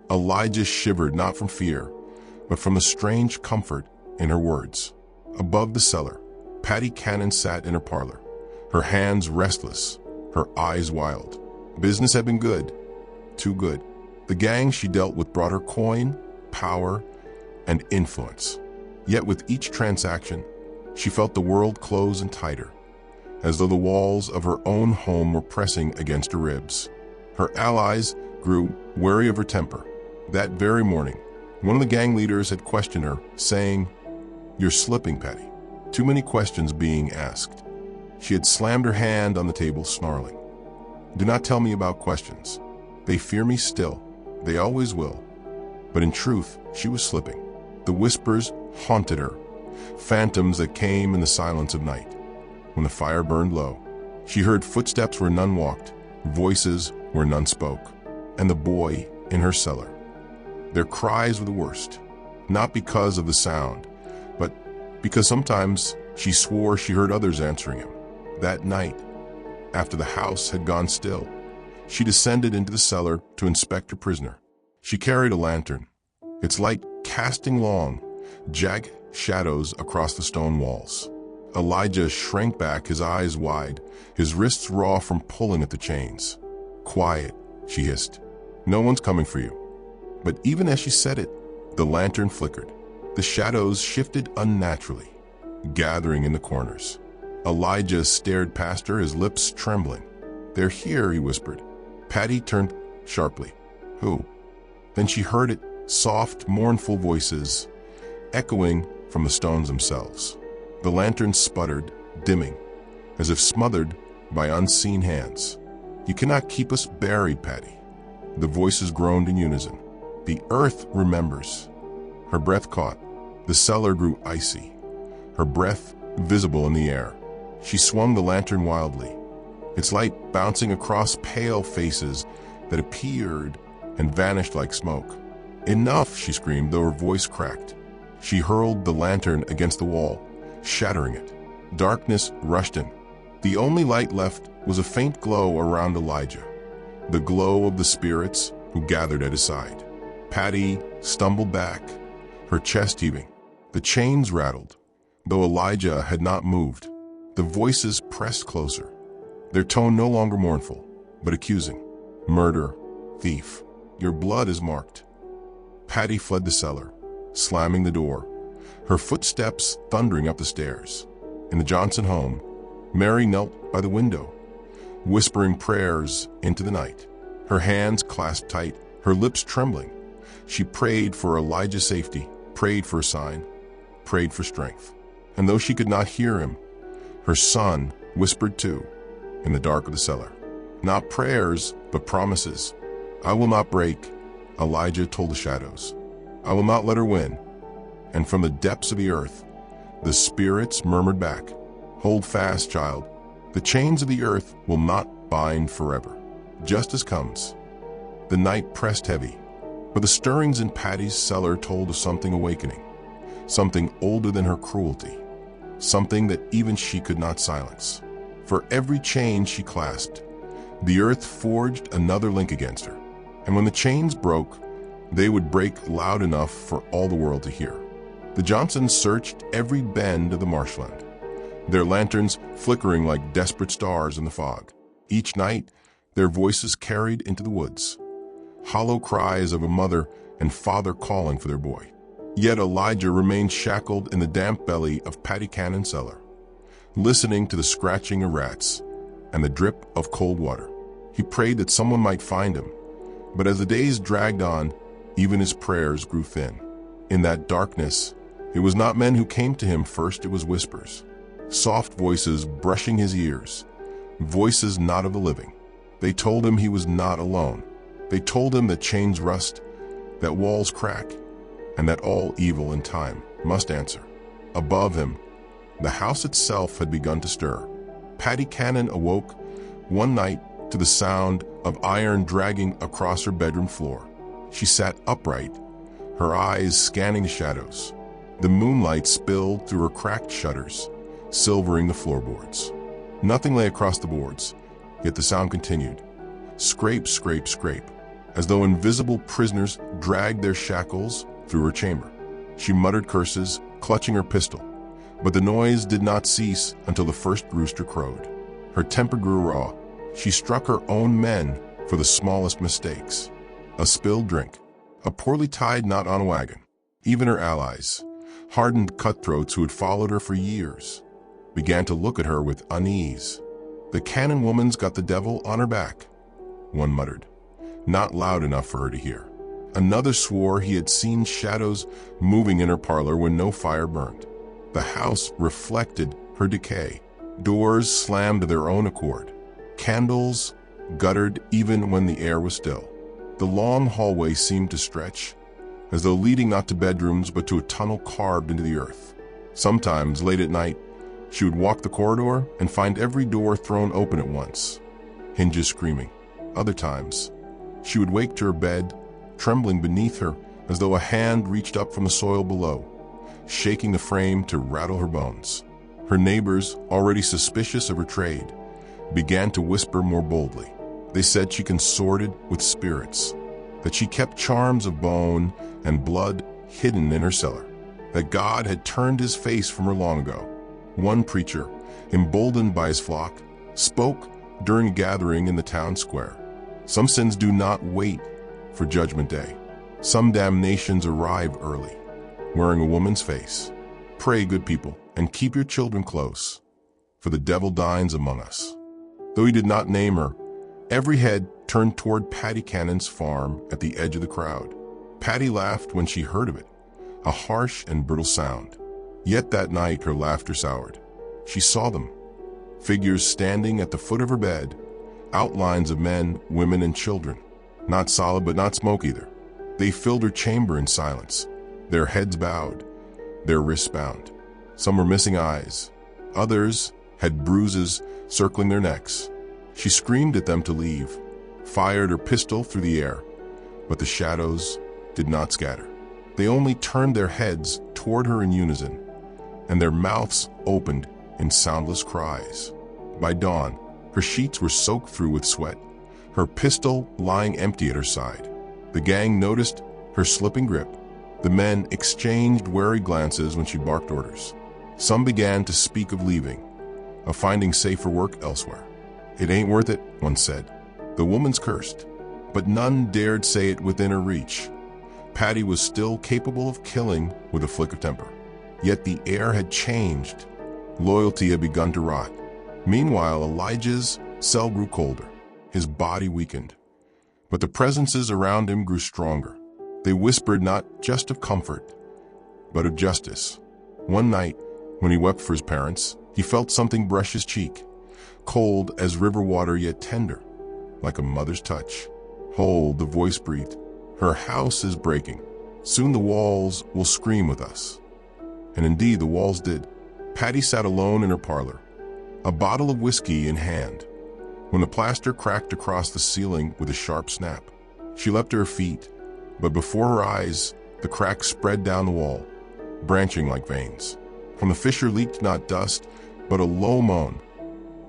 Elijah shivered not from fear, but from the strange comfort in her words. Above the cellar, Patty Cannon sat in her parlor, her hands restless, her eyes wild. Business had been good, too good. The gang she dealt with brought her coin, power, and influence. Yet with each transaction, she felt the world close and tighter, as though the walls of her own home were pressing against her ribs. Her allies grew wary of her temper. That very morning, one of the gang leaders had questioned her, saying, "You're slipping, Patty." Too many questions being asked. She had slammed her hand on the table, snarling, "Do not tell me about questions. They fear me still. They always will." But in truth, she was slipping. The whispers haunted her, phantoms that came in the silence of night. When the fire burned low, she heard footsteps where none walked, voices where none spoke, and the boy in her cellar. Their cries were the worst, not because of the sound, but because sometimes she swore she heard others answering him. That night, after the house had gone still, she descended into the cellar to inspect her prisoner. She carried a lantern, its light casting long, jagged shadows across the stone walls. Elijah shrank back, his eyes wide, his wrists raw from pulling at the chains. "Quiet," she hissed. "No one's coming for you." But even as she said it, the lantern flickered. The shadows shifted unnaturally, gathering in the corners. Elijah stared past her, his lips trembling. "They're here," he whispered. Patty turned sharply. "Who?" Then she heard it, soft, mournful voices, echoing from the stones themselves. The lantern sputtered, dimming, as if smothered by unseen hands. "You cannot keep us buried, Patty." The voices groaned in unison. "The earth remembers." Her breath caught. The cellar grew icy, her breath visible in the air. She swung the lantern wildly, its light bouncing across pale faces that appeared and vanished like smoke. "Enough!" she screamed, though her voice cracked. She hurled the lantern against the wall, shattering it. Darkness rushed in. The only light left was a faint glow around Elijah, the glow of the spirits who gathered at his side. Patty stumbled back, her chest heaving. The chains rattled, though Elijah had not moved. The voices pressed closer, their tone no longer mournful, but accusing. "Murder, thief, your blood is marked." Patty fled the cellar, slamming the door, her footsteps thundering up the stairs. In the Johnson home, Mary knelt by the window, whispering prayers into the night, her hands clasped tight, her lips trembling. She prayed for Elijah's safety, prayed for a sign, prayed for strength. And though she could not hear him, her son whispered too, in the dark of the cellar. Not prayers, but promises. "I will not break," Elijah told the shadows. "I will not let her win." And from the depths of the earth, the spirits murmured back, "Hold fast, child. The chains of the earth will not bind forever. Justice comes." The night pressed heavy, but the stirrings in Patty's cellar told of something awakening, something older than her cruelty, something that even she could not silence. For every chain she clasped, the earth forged another link against her. And when the chains broke, they would break loud enough for all the world to hear. The Johnsons searched every bend of the marshland, their lanterns flickering like desperate stars in the fog. Each night, their voices carried into the woods, hollow cries of a mother and father calling for their boy. Yet Elijah remained shackled in the damp belly of Patty Cannon's cellar, listening to the scratching of rats and the drip of cold water. He prayed that someone might find him, but as the days dragged on, even his prayers grew thin. In that darkness, it was not men who came to him first, it was whispers. Soft voices brushing his ears, voices not of the living. They told him he was not alone. They told him that chains rust, that walls crack, and that all evil in time must answer. Above him, the house itself had begun to stir. Patty Cannon awoke one night to the sound of iron dragging across her bedroom floor. She sat upright, her eyes scanning the shadows. The moonlight spilled through her cracked shutters, silvering the floorboards. Nothing lay across the boards, yet the sound continued. Scrape, scrape, scrape, as though invisible prisoners dragged their shackles through her chamber. She muttered curses, clutching her pistol, but the noise did not cease until the first rooster crowed. Her temper grew raw. She struck her own men for the smallest mistakes. A spilled drink, a poorly tied knot on a wagon. Even her allies, hardened cutthroats who had followed her for years, began to look at her with unease. "The Cannon woman's got the devil on her back," one muttered, not loud enough for her to hear. Another swore he had seen shadows moving in her parlor when no fire burned. The house reflected her decay. Doors slammed of their own accord. Candles guttered even when the air was still. The long hallway seemed to stretch, as though leading not to bedrooms but to a tunnel carved into the earth. Sometimes, late at night, she would walk the corridor and find every door thrown open at once, hinges screaming. Other times, she would wake to her bed, trembling beneath her as though a hand reached up from the soil below, shaking the frame to rattle her bones. Her neighbors, already suspicious of her trade, began to whisper more boldly. They said she consorted with spirits, that she kept charms of bone and blood hidden in her cellar, that God had turned his face from her long ago. One preacher, emboldened by his flock, spoke during a gathering in the town square. Some sins do not wait for Judgment Day. Some damnations arrive early, wearing a woman's face. Pray, good people, and keep your children close, for the devil dines among us. Though he did not name her, every head turned toward Patty Cannon's farm at the edge of the crowd. Patty laughed when she heard of it, a harsh and brittle sound. Yet that night her laughter soured. She saw them, figures standing at the foot of her bed, outlines of men, women, and children. Not solid, but not smoke either. They filled her chamber in silence, their heads bowed, their wrists bound. Some were missing eyes. Others had bruises circling their necks. She screamed at them to leave, fired her pistol through the air, but the shadows did not scatter. They only turned their heads toward her in unison, and their mouths opened in soundless cries. By dawn, her sheets were soaked through with sweat, her pistol lying empty at her side. The gang noticed her slipping grip. The men exchanged wary glances when she barked orders. Some began to speak of leaving, of finding safer work elsewhere. "It ain't worth it," one said. The woman's cursed, but none dared say it within her reach. Patty was still capable of killing with a flick of temper. Yet the air had changed. Loyalty had begun to rot. Meanwhile, Elijah's cell grew colder. His body weakened. But the presences around him grew stronger. They whispered not just of comfort, but of justice. One night, when he wept for his parents, he felt something brush his cheek, cold as river water yet tender, like a mother's touch. "Hold," the voice breathed. "Her house is breaking. Soon the walls will scream with us." And indeed, the walls did. Patty sat alone in her parlor, a bottle of whiskey in hand, when the plaster cracked across the ceiling with a sharp snap. She leapt to her feet, but before her eyes, the crack spread down the wall, branching like veins. From the fissure leaked not dust, but a low moan,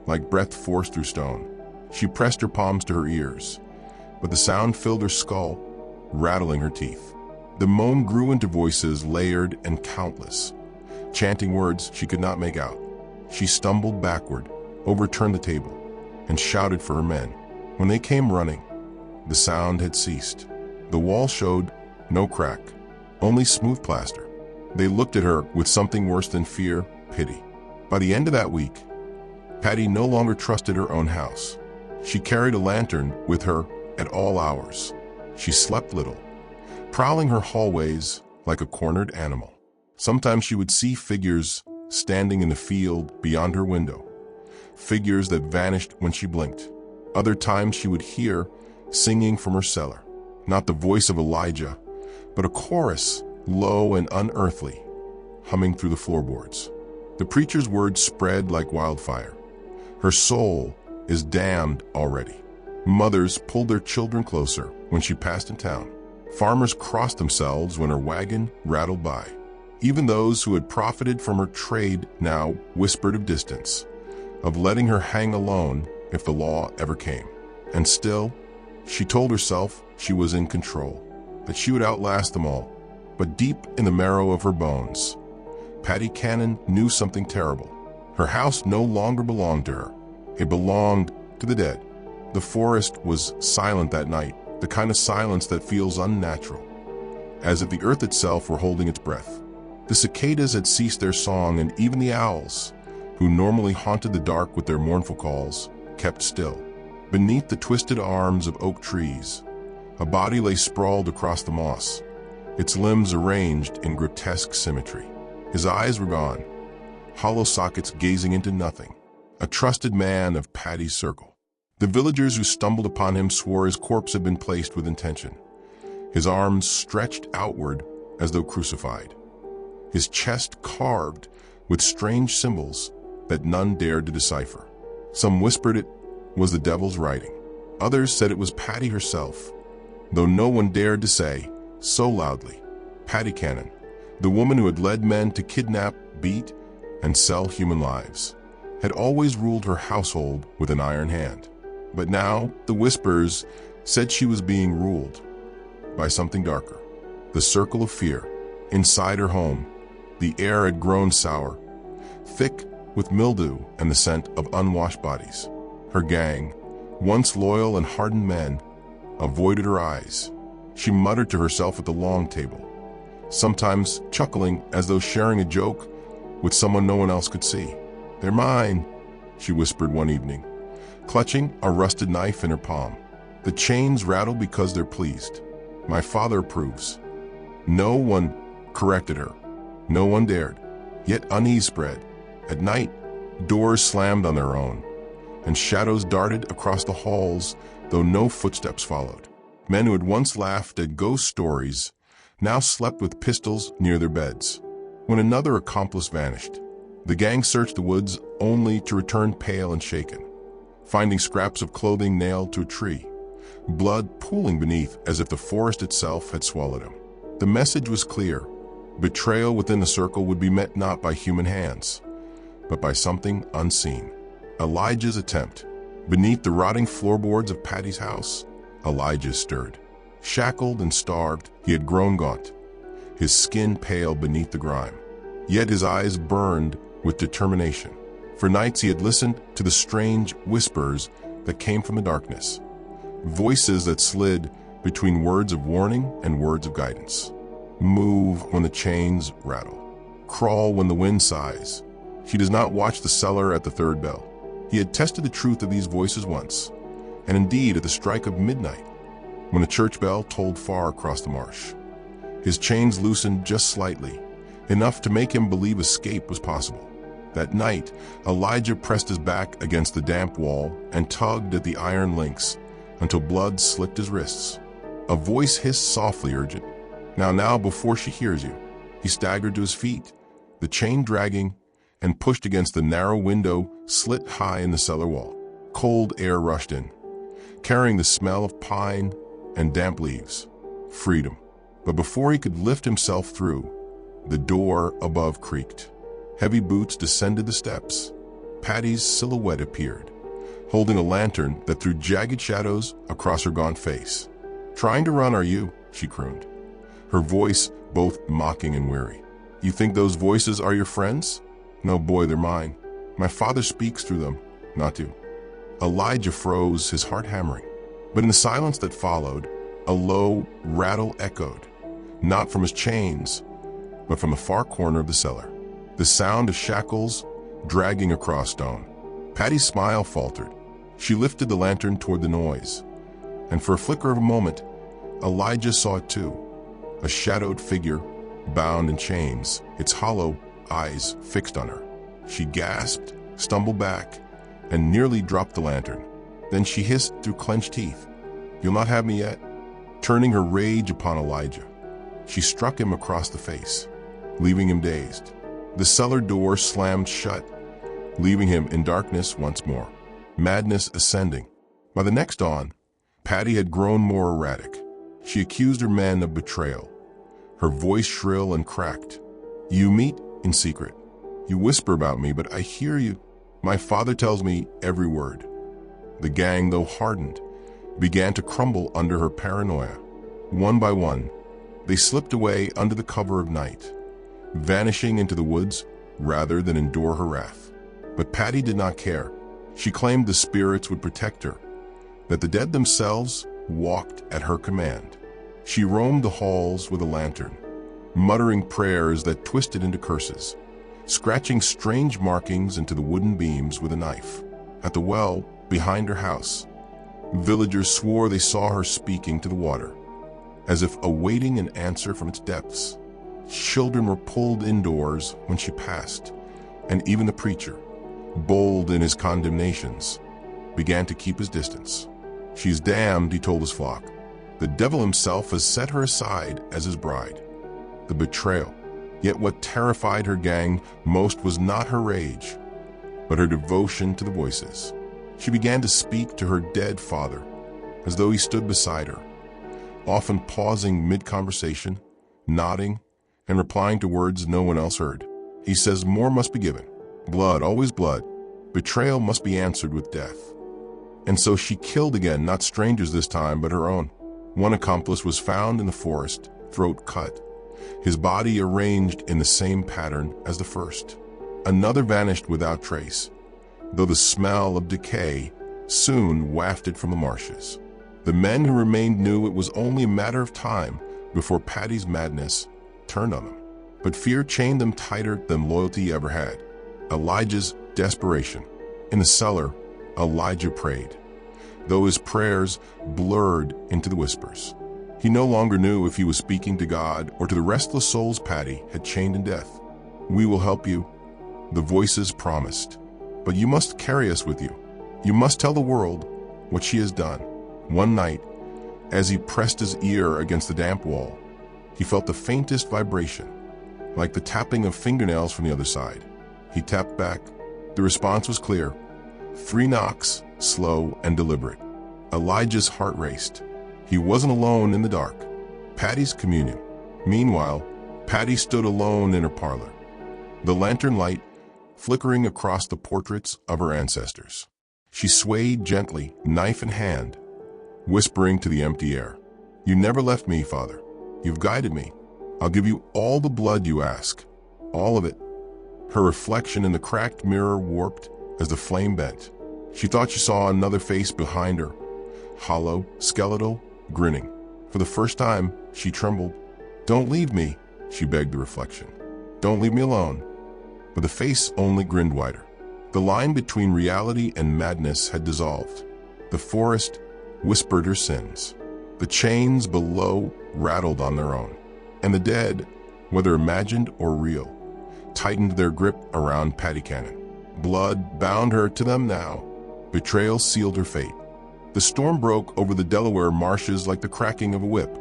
like breath forced through stone. She pressed her palms to her ears, but the sound filled her skull, rattling her teeth. The moan grew into voices layered and countless, chanting words she could not make out. She stumbled backward, overturned the table, and shouted for her men. When they came running, the sound had ceased. The wall showed no crack, only smooth plaster. They looked at her with something worse than fear, pity. By the end of that week, Patty no longer trusted her own house. She carried a lantern with her at all hours. She slept little, prowling her hallways like a cornered animal. Sometimes she would see figures standing in the field beyond her window, figures that vanished when she blinked. Other times she would hear singing from her cellar, not the voice of Elijah, but a chorus, low and unearthly, humming through the floorboards. The preacher's words spread like wildfire. Her soul is damned already. Mothers pulled their children closer when she passed in town. Farmers crossed themselves when her wagon rattled by. Even those who had profited from her trade now whispered of distance, of letting her hang alone if the law ever came. And still, she told herself she was in control, that she would outlast them all. But deep in the marrow of her bones, Patty Cannon knew something terrible. Her house no longer belonged to her. It belonged to the dead. The forest was silent that night, the kind of silence that feels unnatural, as if the earth itself were holding its breath. The cicadas had ceased their song, and even the owls, who normally haunted the dark with their mournful calls, kept still. Beneath the twisted arms of oak trees, a body lay sprawled across the moss, its limbs arranged in grotesque symmetry. His eyes were gone, hollow sockets gazing into nothing. A trusted man of Patty's circle. The villagers who stumbled upon him swore his corpse had been placed with intention. His arms stretched outward as though crucified, his chest carved with strange symbols that none dared to decipher. Some whispered it was the devil's writing. Others said it was Patty herself, though no one dared to say so loudly. Patty Cannon, the woman who had led men to kidnap, beat, and sell human lives, had always ruled her household with an iron hand. But now the whispers said she was being ruled by something darker. The circle of fear. Inside her home, the air had grown sour, thick with mildew and the scent of unwashed bodies. Her gang, once loyal and hardened men, avoided her eyes. She muttered to herself at the long table, sometimes chuckling as though sharing a joke with someone no one else could see. "They're mine," she whispered one evening, clutching a rusted knife in her palm. "The chains rattle because they're pleased. My father approves." No one corrected her. No one dared. Yet unease spread. At night, doors slammed on their own, and shadows darted across the halls, though no footsteps followed. Men who had once laughed at ghost stories now slept with pistols near their beds. When another accomplice vanished, the gang searched the woods only to return pale and shaken, finding scraps of clothing nailed to a tree, blood pooling beneath as if the forest itself had swallowed him. The message was clear. Betrayal within the circle would be met not by human hands, but by something unseen. Elijah's attempt. Beneath the rotting floorboards of Paddy's house, Elijah stirred. Shackled and starved, he had grown gaunt, his skin pale beneath the grime. Yet his eyes burned with determination. For nights he had listened to the strange whispers that came from the darkness, voices that slid between words of warning and words of guidance. Move when the chains rattle. Crawl when the wind sighs. She does not watch the cellar at the third bell. He had tested the truth of these voices once, and indeed at the strike of midnight, when a church bell tolled far across the marsh. His chains loosened just slightly, enough to make him believe escape was possible. That night, Elijah pressed his back against the damp wall and tugged at the iron links until blood slicked his wrists. A voice hissed softly urgent, Now, before she hears you." He staggered to his feet, the chain dragging, and pushed against the narrow window slit high in the cellar wall. Cold air rushed in, carrying the smell of pine and damp leaves. Freedom. But before he could lift himself through, the door above creaked. Heavy boots descended the steps. Paddy's silhouette appeared, holding a lantern that threw jagged shadows across her gaunt face. "Trying to run, are you?" she crooned, her voice both mocking and weary. "You think those voices are your friends? No, boy, they're mine. My father speaks through them, not you." Elijah froze, his heart hammering. But in the silence that followed, a low rattle echoed, not from his chains, but from the far corner of the cellar. The sound of shackles dragging across stone. Paddy's smile faltered. She lifted the lantern toward the noise, and for a flicker of a moment, Elijah saw it too. A shadowed figure, bound in chains, its hollow eyes fixed on her. She gasped, stumbled back, and nearly dropped the lantern. Then she hissed through clenched teeth, "You'll not have me yet?" Turning her rage upon Elijah, she struck him across the face, leaving him dazed. The cellar door slammed shut, leaving him in darkness once more, madness ascending. By the next dawn, Paddy had grown more erratic. She accused her men of betrayal, her voice shrill and cracked. "You meet in secret. You whisper about me, but I hear you. My father tells me every word." The gang, though hardened, began to crumble under her paranoia. One by one, they slipped away under the cover of night, vanishing into the woods rather than endure her wrath. But Paddy did not care. She claimed the spirits would protect her, that the dead themselves walked at her command. She roamed the halls with a lantern, muttering prayers that twisted into curses, scratching strange markings into the wooden beams with a knife. At the well behind her house, villagers swore they saw her speaking to the water, as if awaiting an answer from its depths. Children were pulled indoors when she passed, and even the preacher, bold in his condemnations, began to keep his distance. "She's damned," he told his flock. "The devil himself has set her aside as his bride." The betrayal. Yet what terrified her gang most was not her rage, but her devotion to the voices. She began to speak to her dead father, as though he stood beside her, often pausing mid-conversation, nodding, and replying to words no one else heard. He says more must be given. Blood, always blood. Betrayal must be answered with death. And so she killed again, not strangers this time, but her own. One accomplice was found in the forest, throat cut, his body arranged in the same pattern as the first. Another vanished without trace, though the smell of decay soon wafted from the marshes. The men who remained knew it was only a matter of time before Paddy's madness turned on them. But fear chained them tighter than loyalty ever had. Elijah's desperation. In the cellar, Elijah prayed, though his prayers blurred into the whispers. He no longer knew if he was speaking to God or to the restless souls Paddy had chained in death. "We will help you," the voices promised, "but you must carry us with you. You must tell the world what she has done." One night, as he pressed his ear against the damp wall, he felt the faintest vibration, like the tapping of fingernails from the other side. He tapped back. The response was clear. 3 knocks, slow and deliberate. Elijah's heart raced. He wasn't alone in the dark. Patty's communion. Meanwhile, Patty stood alone in her parlor, the lantern light flickering across the portraits of her ancestors. She swayed gently, knife in hand, whispering to the empty air, "You never left me, Father. You've guided me. I'll give you all the blood you ask. All of it." Her reflection in the cracked mirror warped as the flame bent. She thought she saw another face behind her, hollow, skeletal, grinning. For the first time, she trembled. "Don't leave me," she begged the reflection. "Don't leave me alone." But the face only grinned wider. The line between reality and madness had dissolved. The forest whispered her sins. The chains below rattled on their own. And the dead, whether imagined or real, tightened their grip around Patty Cannon. Blood bound her to them now. Betrayal sealed her fate. The storm broke over the Delaware marshes like the cracking of a whip,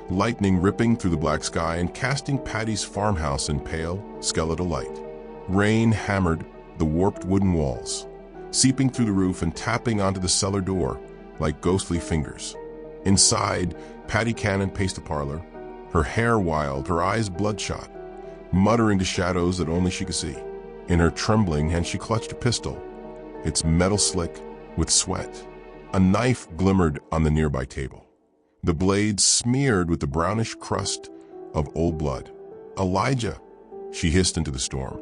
lightning ripping through the black sky and casting Patty's farmhouse in pale, skeletal light. Rain hammered the warped wooden walls, seeping through the roof and tapping onto the cellar door like ghostly fingers. Inside, Patty Cannon paced the parlor, her hair wild, her eyes bloodshot, muttering to shadows that only she could see. In her trembling hand, she clutched a pistol, its metal slick with sweat. A knife glimmered on the nearby table, the blade smeared with the brownish crust of old blood. "Elijah," she hissed into the storm,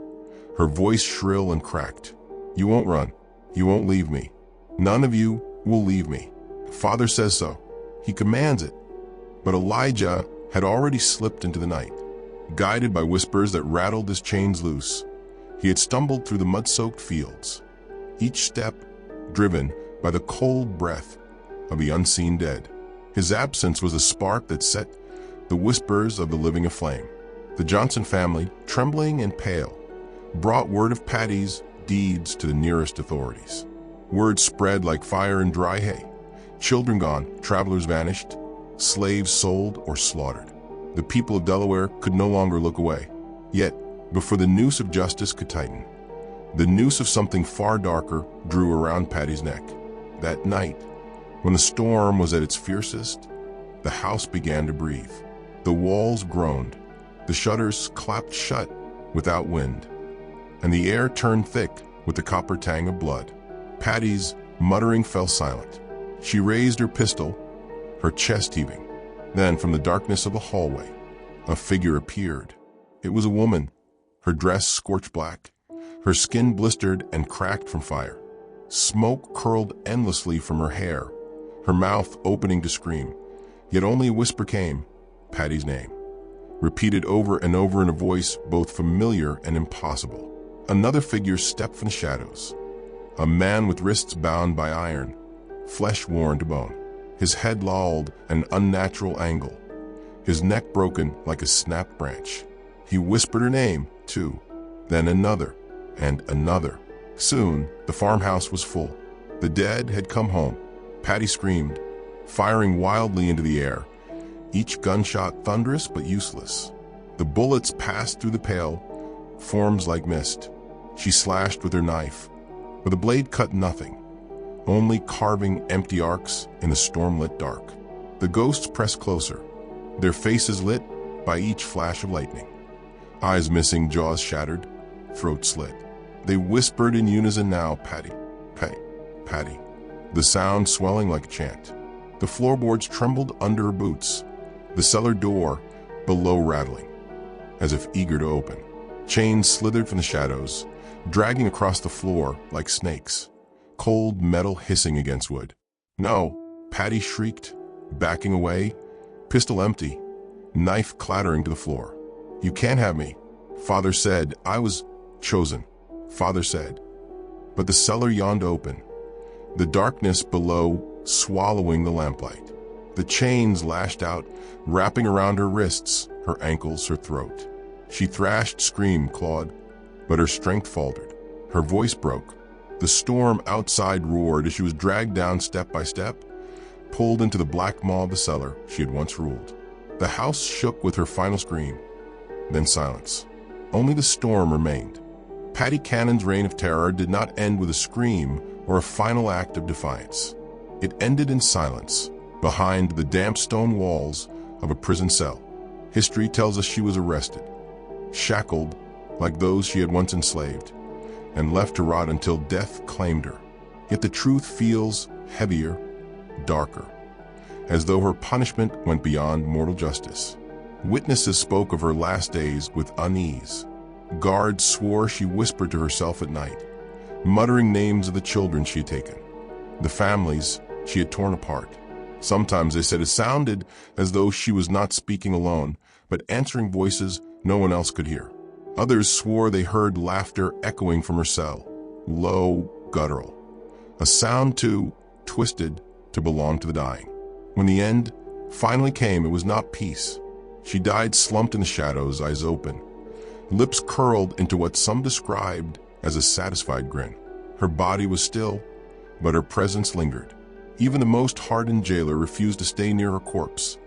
her voice shrill and cracked. "You won't run. You won't leave me. None of you will leave me. Father says so. He commands it." But Elijah had already slipped into the night. Guided by whispers that rattled his chains loose, he had stumbled through the mud-soaked fields, each step driven by the cold breath of the unseen dead. His absence was a spark that set the whispers of the living aflame. The Johnson family, trembling and pale, brought word of Patty's deeds to the nearest authorities. Word spread like fire in dry hay. Children gone, travelers vanished, slaves sold or slaughtered. The people of Delaware could no longer look away. Yet, before the noose of justice could tighten, the noose of something far darker drew around Patty's neck. That night, when the storm was at its fiercest, the house began to breathe. The walls groaned, the shutters clapped shut without wind, and the air turned thick with the copper tang of blood. Patty's muttering fell silent. She raised her pistol, her chest heaving. Then, from the darkness of the hallway, a figure appeared. It was a woman, her dress scorched black, her skin blistered and cracked from fire. Smoke curled endlessly from her hair, her mouth opening to scream. Yet only a whisper came, Patty's name, repeated over and over in a voice both familiar and impossible. Another figure stepped from the shadows, a man with wrists bound by iron, flesh worn to bone, his head lolled at an unnatural angle, his neck broken like a snapped branch. He whispered her name, too, then another and another. Soon, the farmhouse was full. The dead had come home. Patty screamed, firing wildly into the air, each gunshot thunderous but useless. The bullets passed through the pale, forms like mist. She slashed with her knife, but the blade cut nothing, only carving empty arcs in the storm-lit dark. The ghosts pressed closer, their faces lit by each flash of lightning. Eyes missing, jaws shattered, throats slit. They whispered in unison now, "Patty, Patty, Patty," the sound swelling like a chant. The floorboards trembled under her boots, the cellar door below rattling, as if eager to open. Chains slithered from the shadows, dragging across the floor like snakes, cold metal hissing against wood. "No," Patty shrieked, backing away, pistol empty, knife clattering to the floor. "You can't have me. Father said I was chosen. Father said." But the cellar yawned open, the darkness below swallowing the lamplight. The chains lashed out, wrapping around her wrists, her ankles, her throat. She thrashed, screamed, clawed, but her strength faltered. Her voice broke. The storm outside roared as she was dragged down step by step, pulled into the black maw of the cellar she had once ruled. The house shook with her final scream, then silence. Only the storm remained. Patty Cannon's reign of terror did not end with a scream or a final act of defiance. It ended in silence, behind the damp stone walls of a prison cell. History tells us she was arrested, shackled like those she had once enslaved, and left to rot until death claimed her. Yet the truth feels heavier, darker, as though her punishment went beyond mortal justice. Witnesses spoke of her last days with unease. Guards swore she whispered to herself at night, muttering names of the children she had taken, the families she had torn apart. Sometimes, they said, it sounded as though she was not speaking alone, but answering voices no one else could hear. Others swore they heard laughter echoing from her cell, low, guttural, a sound too twisted to belong to the dying. When the end finally came, it was not peace. She died slumped in the shadows, eyes open, lips curled into what some described as a satisfied grin. Her body was still, but her presence lingered. Even the most hardened jailer refused to stay near her corpse,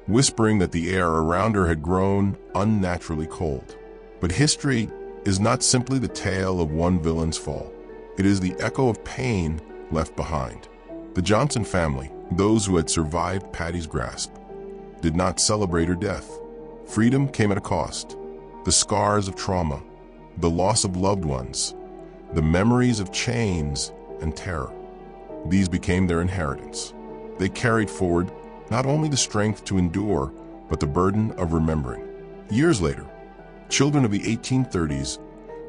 whispering that the air around her had grown unnaturally cold. But history is not simply the tale of one villain's fall. It is the echo of pain left behind. The Johnson family, those who had survived Patty's grasp, did not celebrate her death. Freedom came at a cost. The scars of trauma, the loss of loved ones, the memories of chains and terror. These became their inheritance. They carried forward not only the strength to endure, but the burden of remembering. Years later, children of the 1830s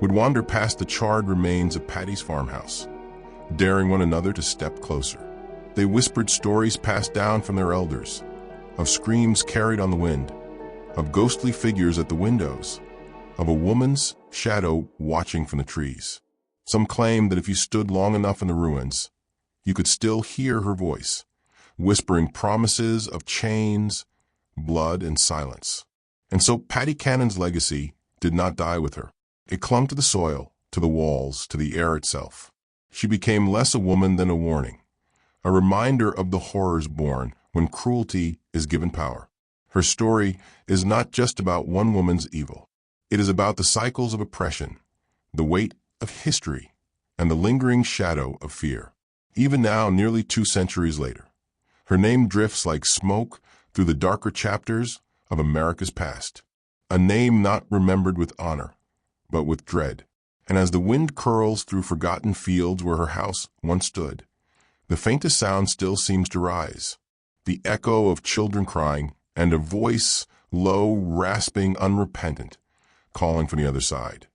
would wander past the charred remains of Patty's farmhouse, daring one another to step closer. They whispered stories passed down from their elders, of screams carried on the wind, of ghostly figures at the windows, of a woman's shadow watching from the trees. Some claimed that if you stood long enough in the ruins, you could still hear her voice, whispering promises of chains, blood, and silence. And so Patty Cannon's legacy did not die with her. It clung to the soil, to the walls, to the air itself. She became less a woman than a warning, a reminder of the horrors born when cruelty is given power. Her story is not just about one woman's evil. It is about the cycles of oppression, the weight of history, and the lingering shadow of fear. Even now, nearly 2 centuries later, her name drifts like smoke through the darker chapters of America's past. A name not remembered with honor, but with dread. And as the wind curls through forgotten fields where her house once stood, the faintest sound still seems to rise, the echo of children crying, and a voice, low, rasping, unrepentant, calling from the other side.